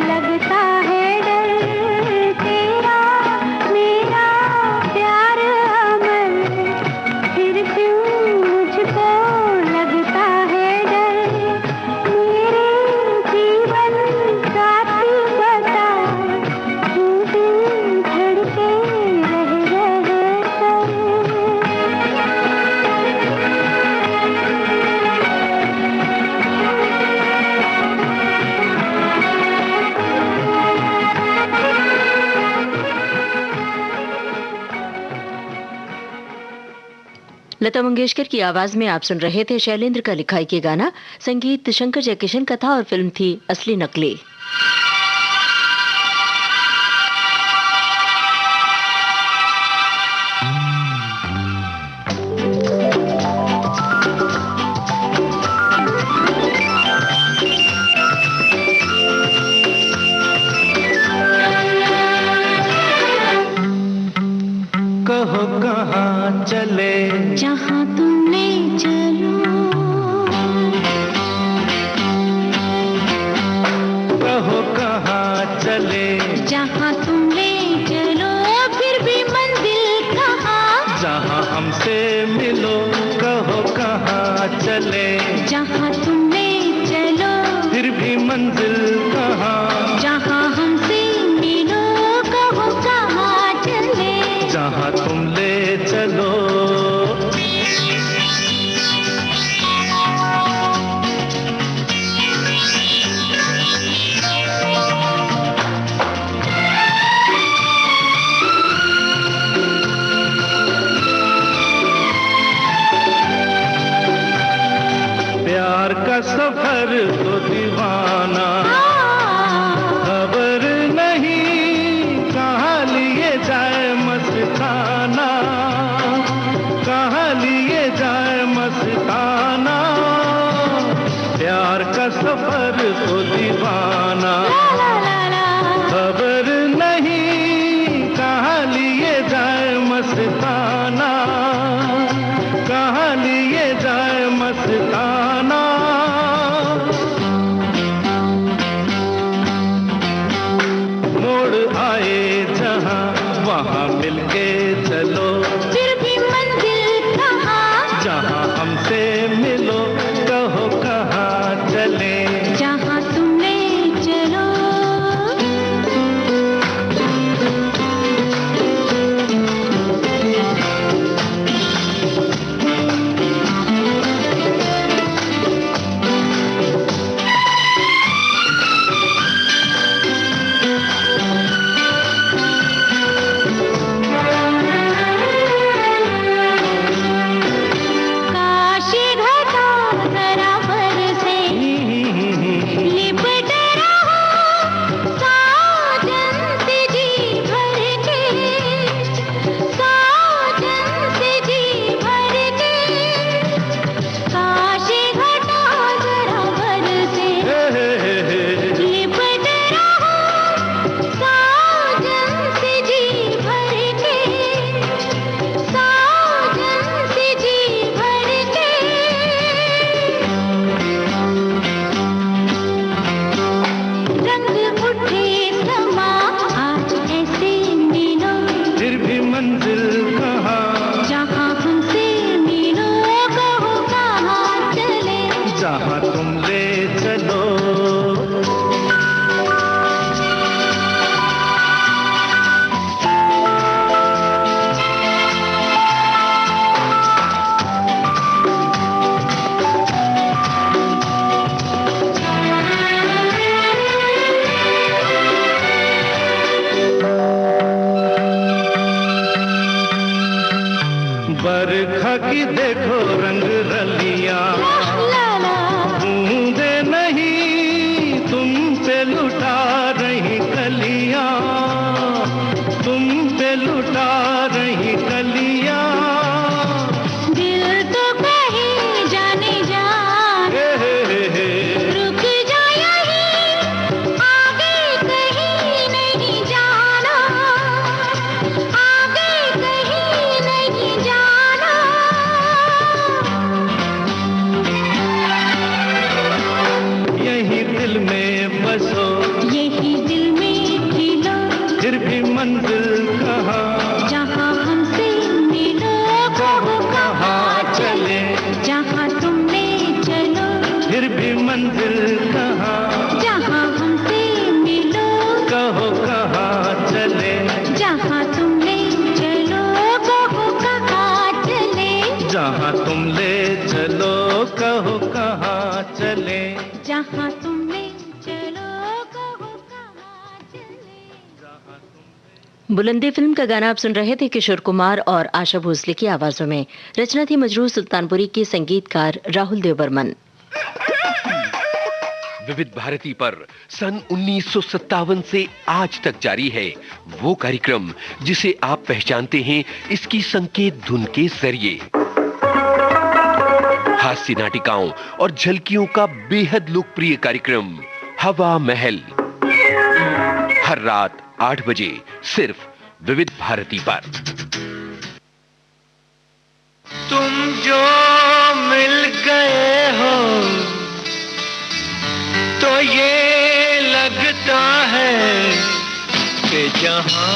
लगता है डर, तेरा मेरा प्यार अमर, फिर क्यों मुझको लगता है डर, मेरे जीवन साथी बता, तू दिल धड़के रह कर। लता मंगेशकर की आवाज में आप सुन रहे थे शैलेंद्र का लिखाई के गाना, संगीत शंकर जयकिशन का था और फिल्म थी असली नकली। कहो कहाँ चले, जहाँ तुम ले चलो, कहो कहाँ चले, जहाँ तुम ले चलो, फिर भी मंजिल कहाँ, जहाँ हमसे मिलो, कहो कहाँ चले, जहाँ तुम ले चलो, फिर भी मंजिल कहाँ, जहाँ हमसे मिलो, कहो कहाँ चले, जहाँ तुम ले चलो। प्यार का सफर तो दीवाना, खबर नहीं सफर तो दीवाना, खबर नहीं कहाँ लिए जाए मस्ताना, कहाँ लिए जाए मस्ताना। मोड़ आए जहाँ वहाँ मिलके चलो, फिर भी मंजिल कहाँ, जहाँ हमसे मिलो कहो कहाँ चले, जहाँ तुम ले चलो। काशी घटा जरा बरसे, लिपट रहो साजन से जी भर के, साजन से जी भर के। काशी घटा जरा बरसे, लिपट रहो साजन से जी भर के, साजन से जी भर के। रंग उठे समा आज ऐसे मिलो, फिर भी मंजिल कहाँ, जहाँ हमसे मिलो कहो कहाँ चले। जहाँ तुम ले चलो। बरखा की देखो रंग रलियां, लाला बूंदे नहीं तुम पे लुटा रही कलियां, तुम पे लुटा रही कलियां। दिल तो कहे जाने जान, रुक जा यहीं, आगे कहीं नहीं जाना, आगे कहीं नहीं जाना। यही दिल में बसो, यही दिल में खिलो, फिर भी मंजिल कहाँ, जहाँ हमसे मिलो कहो कहाँ चले, जहाँ तुम ले चलो। फिर भी मंजिल कहाँ, जहाँ हमसे मिलो कहो कहाँ चले, जहाँ तुम ले चलो कहो कहाँ चले, जहाँ तुम ले चलो कहो कहाँ चले। जहाँ तुम ले चलो कहो कहाँ चले। बुलंदी फिल्म का गाना आप सुन रहे थे किशोर कुमार और आशा भोसले की आवाजों में। रचना थी मजरूह सुल्तानपुरी की, संगीतकार राहुल देव बर्मन। विविध भारती पर सन 1957 से आज तक जारी है वो कार्यक्रम जिसे आप पहचानते हैं इसकी संकेत धुन के जरिए। हास्य नाटिकाओं और झलकियों का बेहद लोकप्रिय कार्यक्रम हवा महल, हर रात 8 बजे सिर्फ विविध भारती पर। तुम जो मिल गए हो तो ये लगता है कि जहां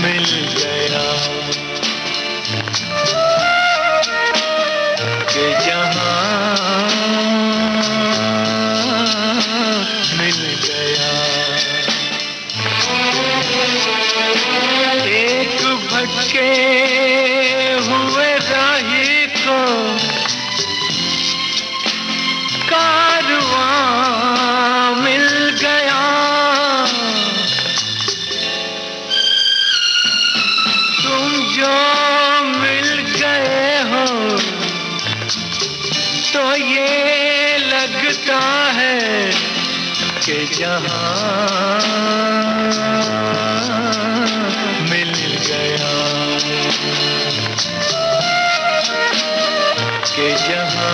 मिल गया, कि जहां मिल गया। एक भटके हुए राही को कारवां मिल गया। तुम जो मिल गए हो तो ये लगता है कि जहां मिल गया, कि जहां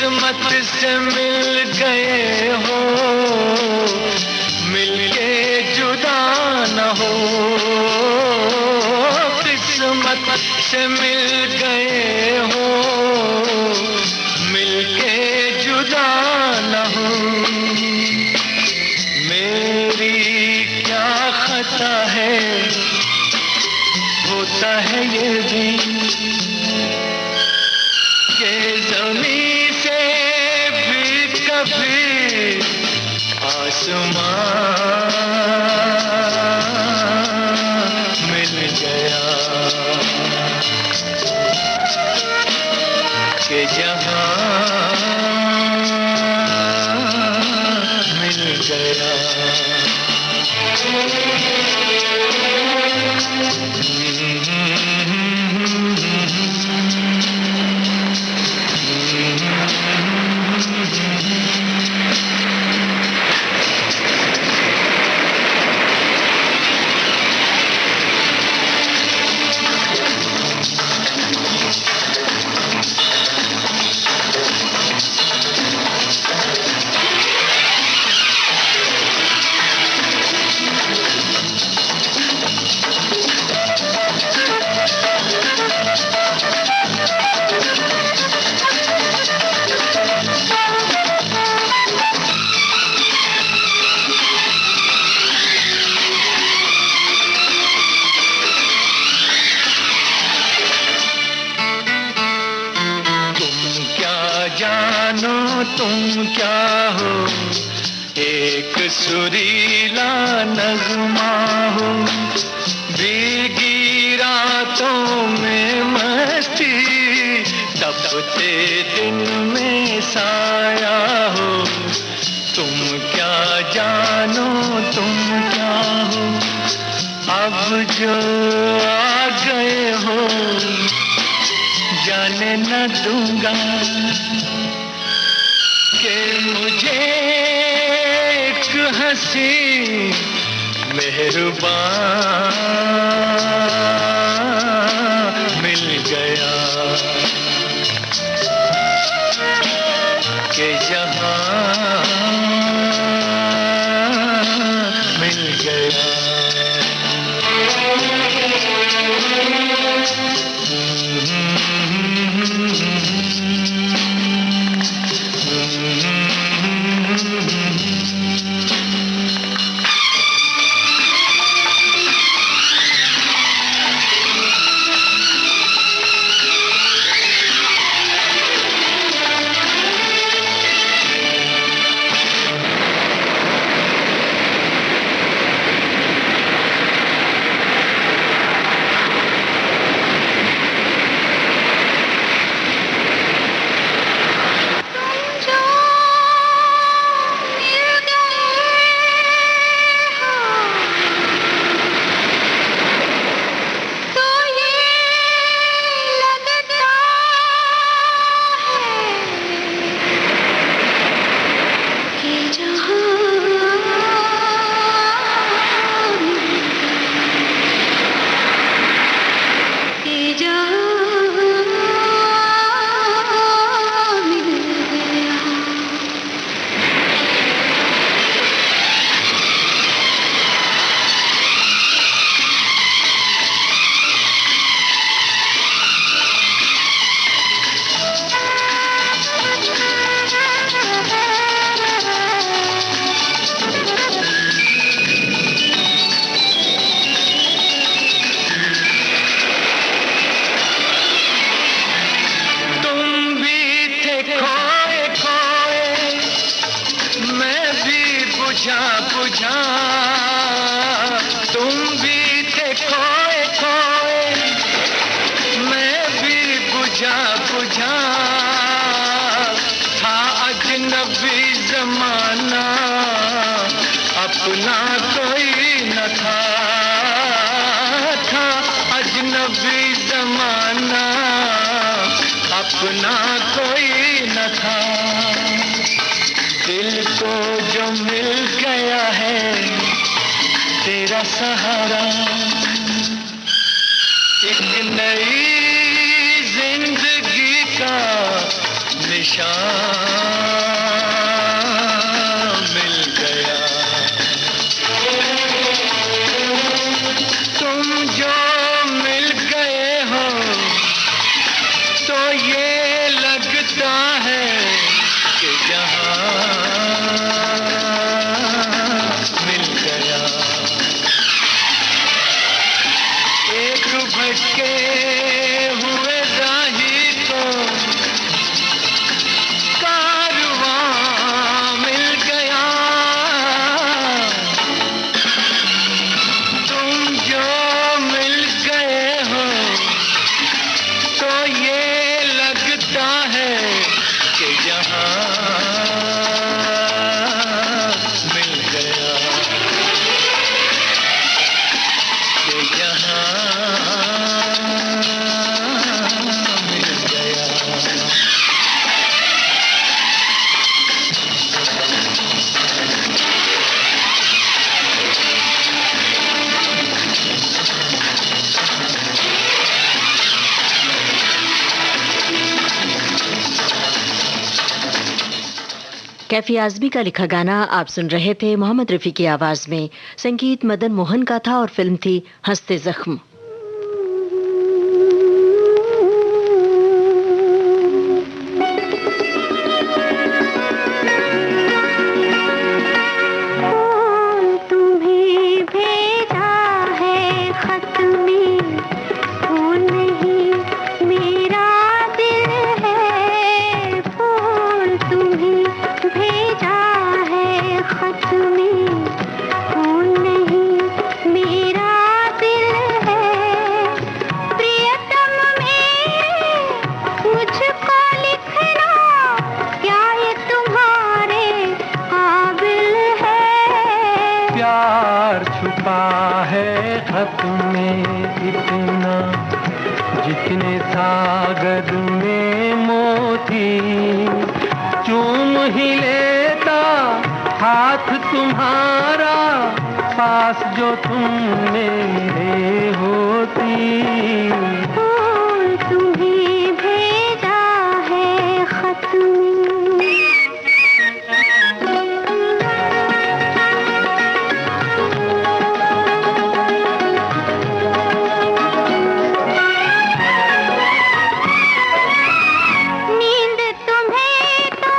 किस्मत से मिल गए हो, मिलके जुदा न हो। किस्मत से मिल गए हो, मिलके जुदा न हो। मेरी क्या खता है, होता है ये भी कि ज़मीं से भी कभी आसमां मिल गया, कि जहां मिल गया। तुम क्या हो, एक सुरीला नगमा हो, भीगी रातों में मस्ती, तपते दिन में साया हो। तुम क्या जानो, तुम क्या हो, अब जो आ गए हो, जाने न दूंगा कि मुझे एक हंसी मेहरबान मिल गया, कि जहां मिल गया। बुझा तुम भी थे खोए खोए, मैं भी बुझा बुझा था अजनबी जमाना, अपना कोई न था, था अजनबी जमाना, अपना कोई न था। दिल को जो मिल गया है तेरा सहारा, एक नई जिंदगी का निशान भटके हुए राही को कारवां मिल गया। तुम जो मिल गए हो तो ये लगता है कि यहाँ मिल गया, कि यहाँ मिल गया। कैफी आजमी का लिखा गाना आप सुन रहे थे मोहम्मद रफी की आवाज में। संगीत मदन मोहन का था और फिल्म थी हंसते जख्म। तुम्हें भेजा है खत में, वो नहीं मेरा दिल है। फूल तुम्हें भेजा है खत में, वो नहीं मेरा दिल है। प्रियतम मेरे मुझको लिखना, क्या ये तुम्हारे काबिल है? प्यार छुपा है खत में इतना, जितने सागर में मोती। चूम ही लेता हाथ तुम्हारा, पास जो तुम मेरे होती। फूल तुम्हें भेजा है खत में। नींद तुम्हें तो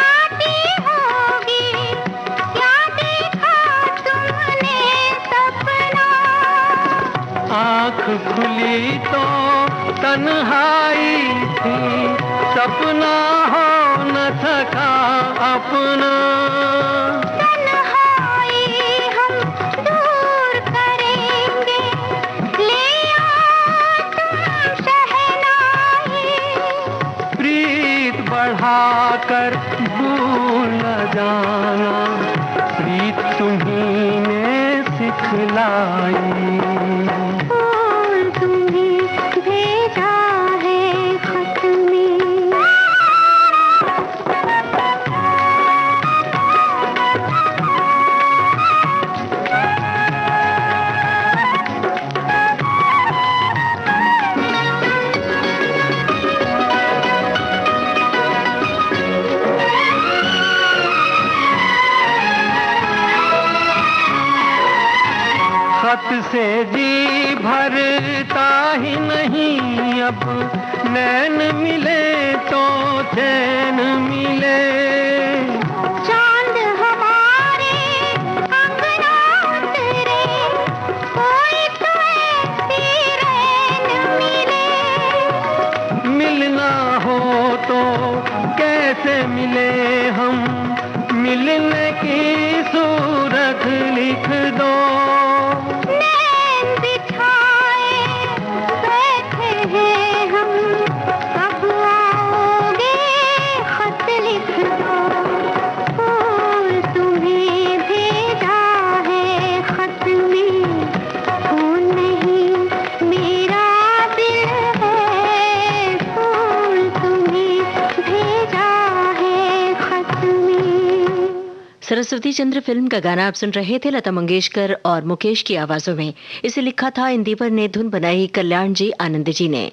आती होगी, क्या देखा तुमने सपना? आँख खुली तो तन्हाई थी, सपना हो न सका अपना। तन्हाई हम दूर करेंगे, ले आओ तुम शहनाई। प्रीत बढ़ाकर भूल न जाना, प्रीत तुम्ही ने सिखलाई। फूल तुम्हें भेजा है खत में। खत से जी भरता ही नहीं अब, नैन मिले तो चैन मिले। चांद हमारे अंगना उतरे, कोई तो ऐसी रैन मिले। मिलना हो तो कैसे मिले हम, मिलने की सूरत लिख दो। नैन बिछाए बैठे हैं हम, कब आओगे खत लिख दो। फूल तुम्हें भेजा है खत में, वो नहीं मेरा दिल है। फूल तुम्हें भेजा है खत में। सरस्वती चंद्र फिल्म का गाना आप सुन रहे थे लता मंगेशकर और मुकेश की आवाजों में। इसे लिखा था इंदिवर ने, धुन बनाई कल्याण जी आनंद जी ने।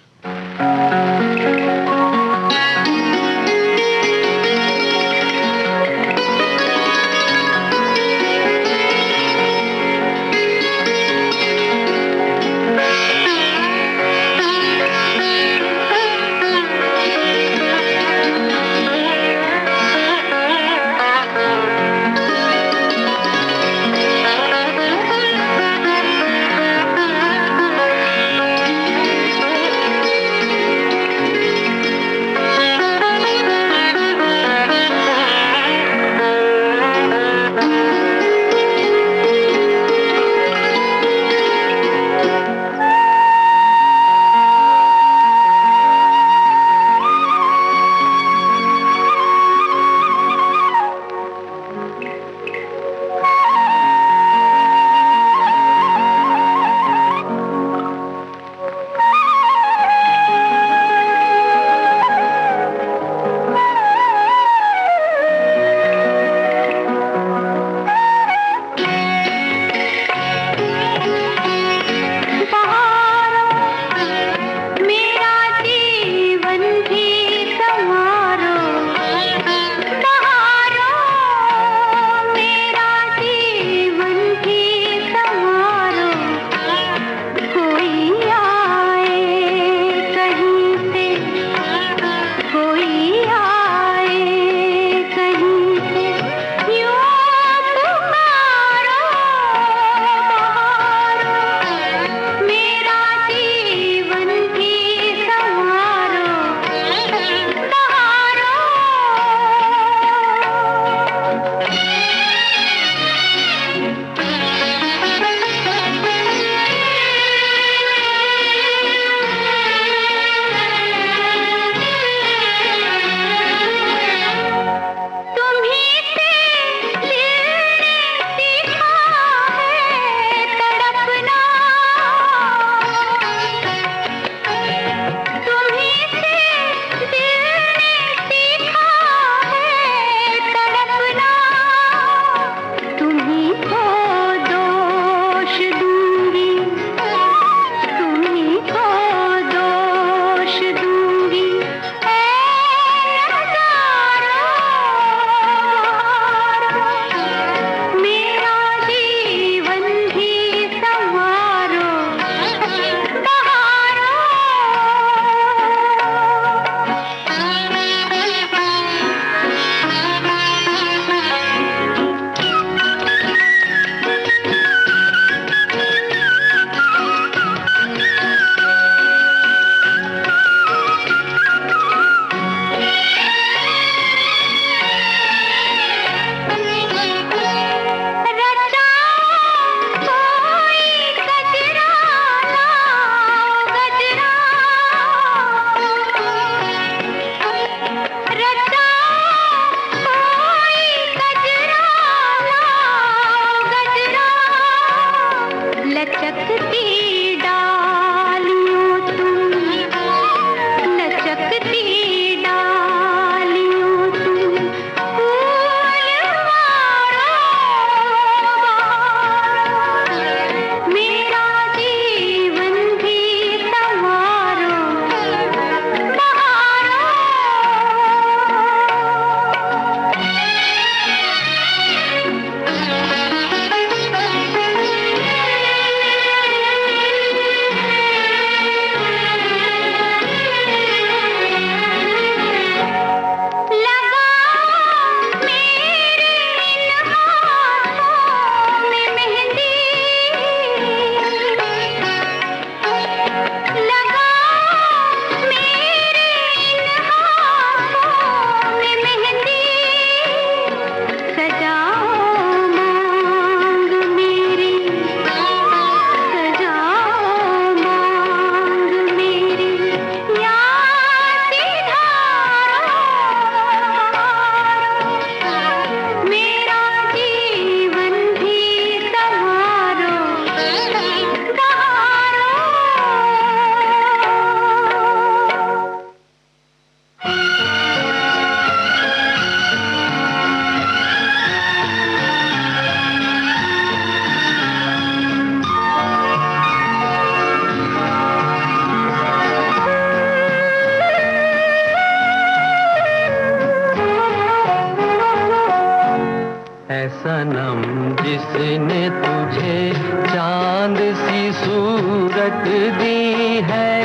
सनम जिसने तुझे चांद सी सूरत दी है,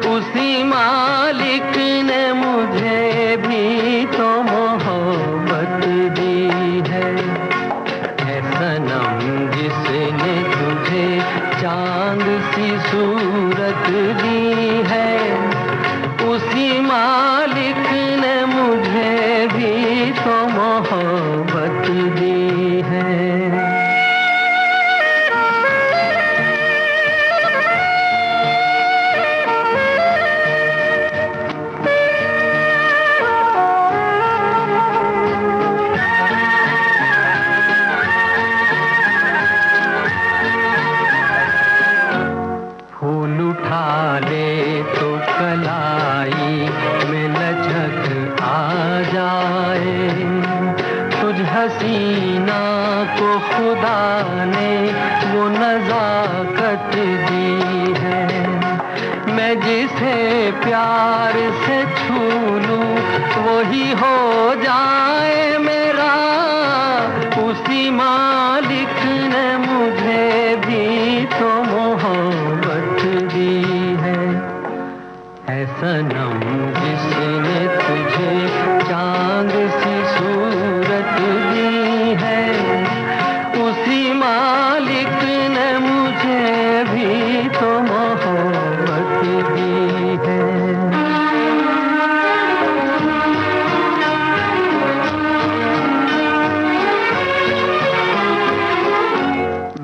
उसी मालिक ने मुझे भी तो मोहब्बत दी है। है सनम जिसने तुझे चांद सी सूरत दी है, उसी मालिक ने मुझे भी तो मोहब्बत दी है। फूल उठा ले तो कलाई में लचक आ जाए, तुझ हसीना को खुदा ने वो नजाकत दी है। मैं जिसे प्यार से छू लूं वही हो जाए मेरा, उसी मालिक ने मुझे भी तो मोहब्बत दी है। है सनम जिसने तुझे चांद सी सूरत दी है, उसी मालिक ने मुझे भी तो मोहब्बत दी है।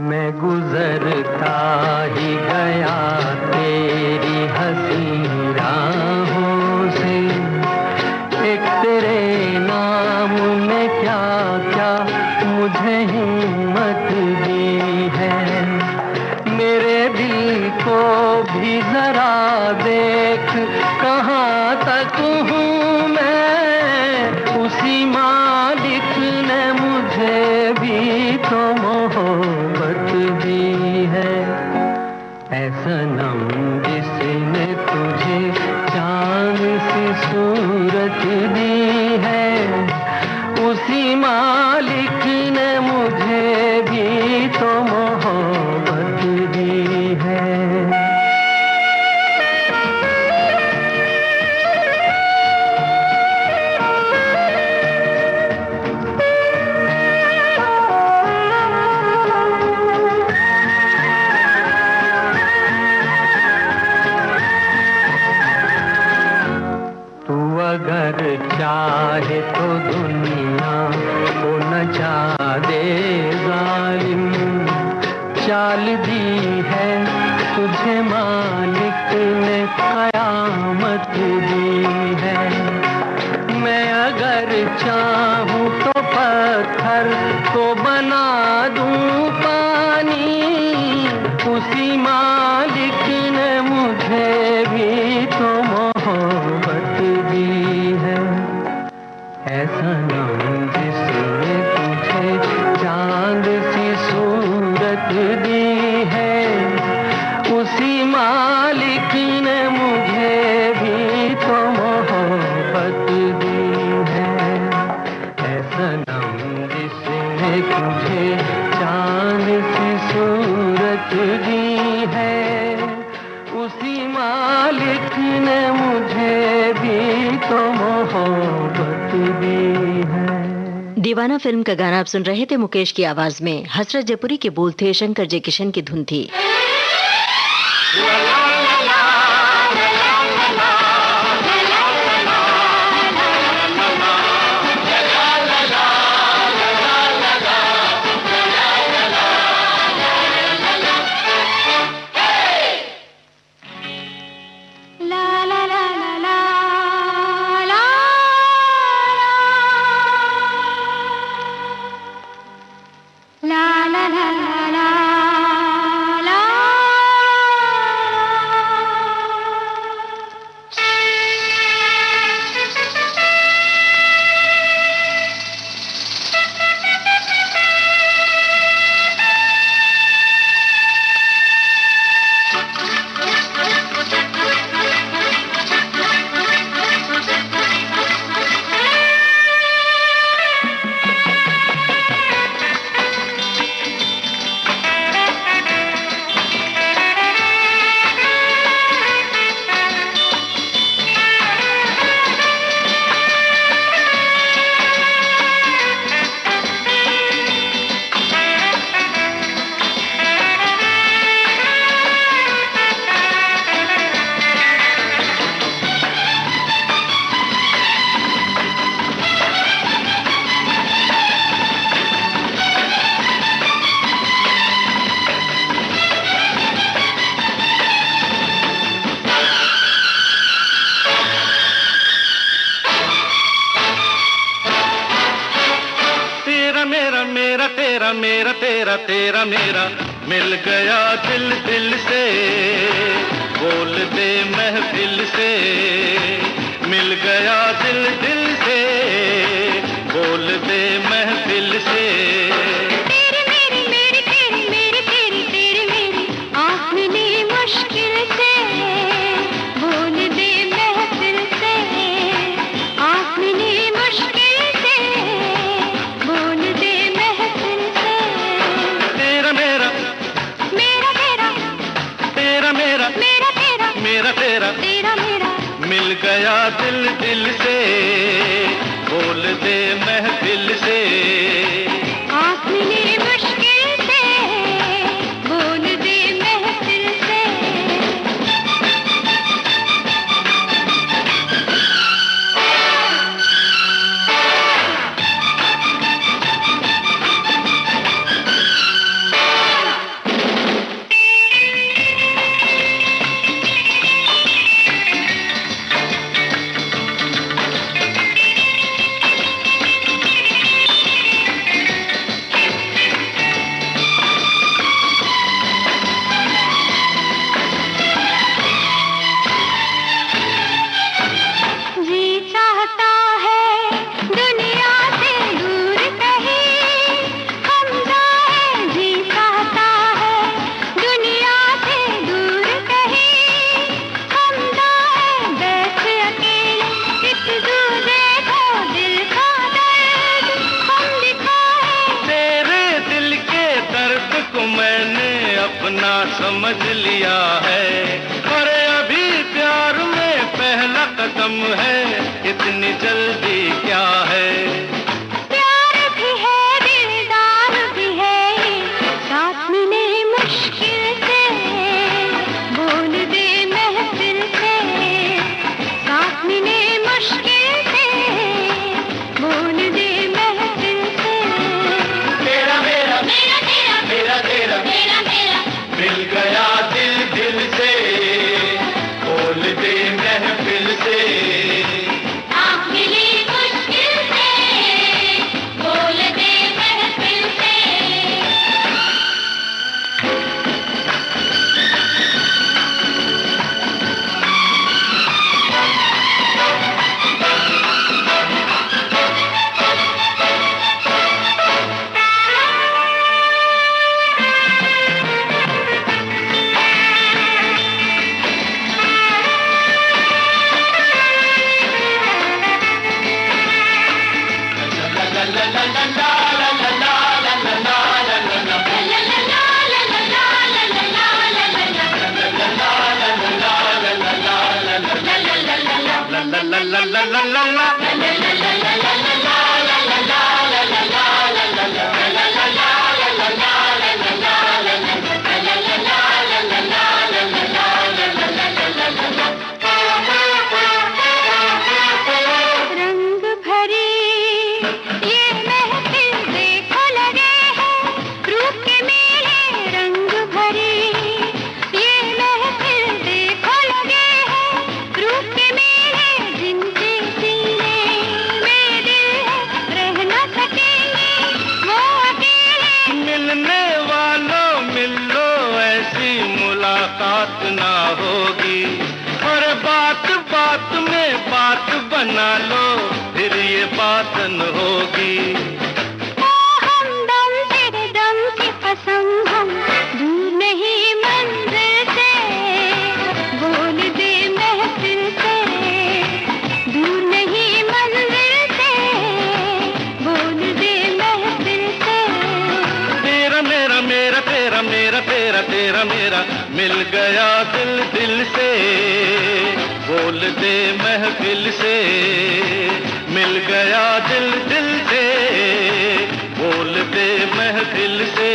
मैं गुजरता ही गया तेरी हंसी राहों से, एक तेरे नाम ने क्या क्या मुझे हिम्मत दी है। मेरे दिल को भी जरा देख कहाँ तक हूँ मैं, उसी मालिक ने मुझे भी तो मोहब्बत दी है। ऐ सनम जिसने तुझे चांद सी सूरत दी है, उसी मालिक ने मुझे भी तो मोहब्बत दी है। अगर चाहे तो दुनिया को नचा दे जालिम, चाल दी है तुझे मालिक ने कयामत दी है। मैं अगर चाहूँ तो पत्थर को बना दूँ पानी, उसी मालिक ने मुझे भी तो मोहब्बत दी है। ऐसा नाम जिसने तुझे चांद सी सूरत दी है, उसी मालिक ने मुझे भी तो मोहब्बत दी है। ऐसा नाम जिसने तुझे चांद सी सूरत दी है, उसी मालिक ने मुझे भी तो मोहब्बत दी है। दीवाना फिल्म का गाना आप सुन रहे थे मुकेश की आवाज में। हसरत जयपुरी के बोल थे, शंकर जयकिशन की धुन थी। la la la la la la तेरा तेरा मेरा मिल गया दिल दिल से, बोल दे महफिल से, मिल गया दिल दिल से, बोल दे महफिल से। तेरी मेरी मेरी तेरी मेरी तेरी तेरी मेरी आँख मिली मुश्किल से, बोल दे महफिल से, आँख मिली मुश्किल से, बोल दे महफिल से। तेरा मेरा मेरा तेरा तेरा मेरा मेरा तेरा मेरा तेरा तेरा मेरा मिल गया दिल दिल से, बोल दे महफिल से। आँख मिली मुश्किल से, बोल दे महफिल से। जी चाहता है दुनिया से दूर कहीं हम जाएं, जी चाहता है दुनिया से दूर कहीं हम जाएं, बैठ अकेले एक दूसरे को दिल का दर्द हम दिखाएं। तेरे दिल के दर्द को मैंने अपना समझ लिया है, और अभी प्यार में पहला कदम है, इतनी जल्दी क्या है। प्यार भी है दिलदार भी है, साथ मिले मुश्किल से, बोल दे महफिल से, साथ मिले मुश्किल से, बोल दे महफिल से। तेरा मेरा मेरा तेरा मेरा तेरा मेरा मेरा मिल गया दिल दिल से, बोल दे महफिल से। आँख मिली मुश्किल से, बोल दे महफिल से। रंग भरी ये महफिल देखो लगे हैं, रूप के मेले रंग भरी ये महफिल देखो लगे हैं, रूप के मेले जिनके सीने में दिल है, रह न सकेंगे वो अकेले। मिलने वालों मिल लो, ऐसी मुलाकात ना होगी, और बात बात में बात बना लो, फिर ये बात न होगी। ओ हमदम तेरे दम की कसम, हम दूर नहीं मंजिल से, बोल दे महफिल से, दूर नहीं मंजिल से, बोल दे महफिल से। तेरा मेरा मेरा तेरा मेरा तेरा तेरा मेरा मिल गया दिल दिल से, बोल दे महफिल से, मिल गया दिल दिल से, बोल दे महफिल से।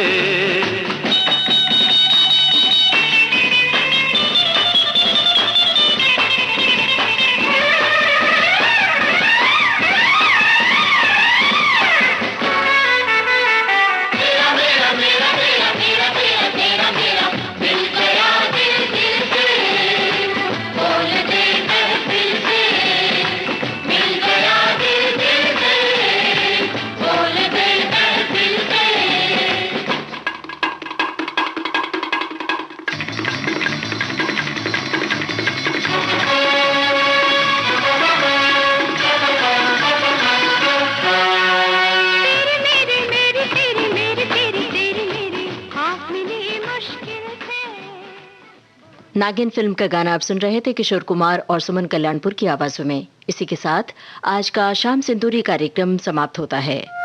तेरा मेरा मेरा तेरा मेरा तेरा तेरा मेरा मिल गया दिल दिल से, बोल दे महफिल से, मिल नागिन फिल्म का गाना आप सुन रहे थे किशोर कुमार और सुमन कल्याणपुर की आवाजों में। इसी के साथ आज का शाम सिंदूरी कार्यक्रम समाप्त होता है।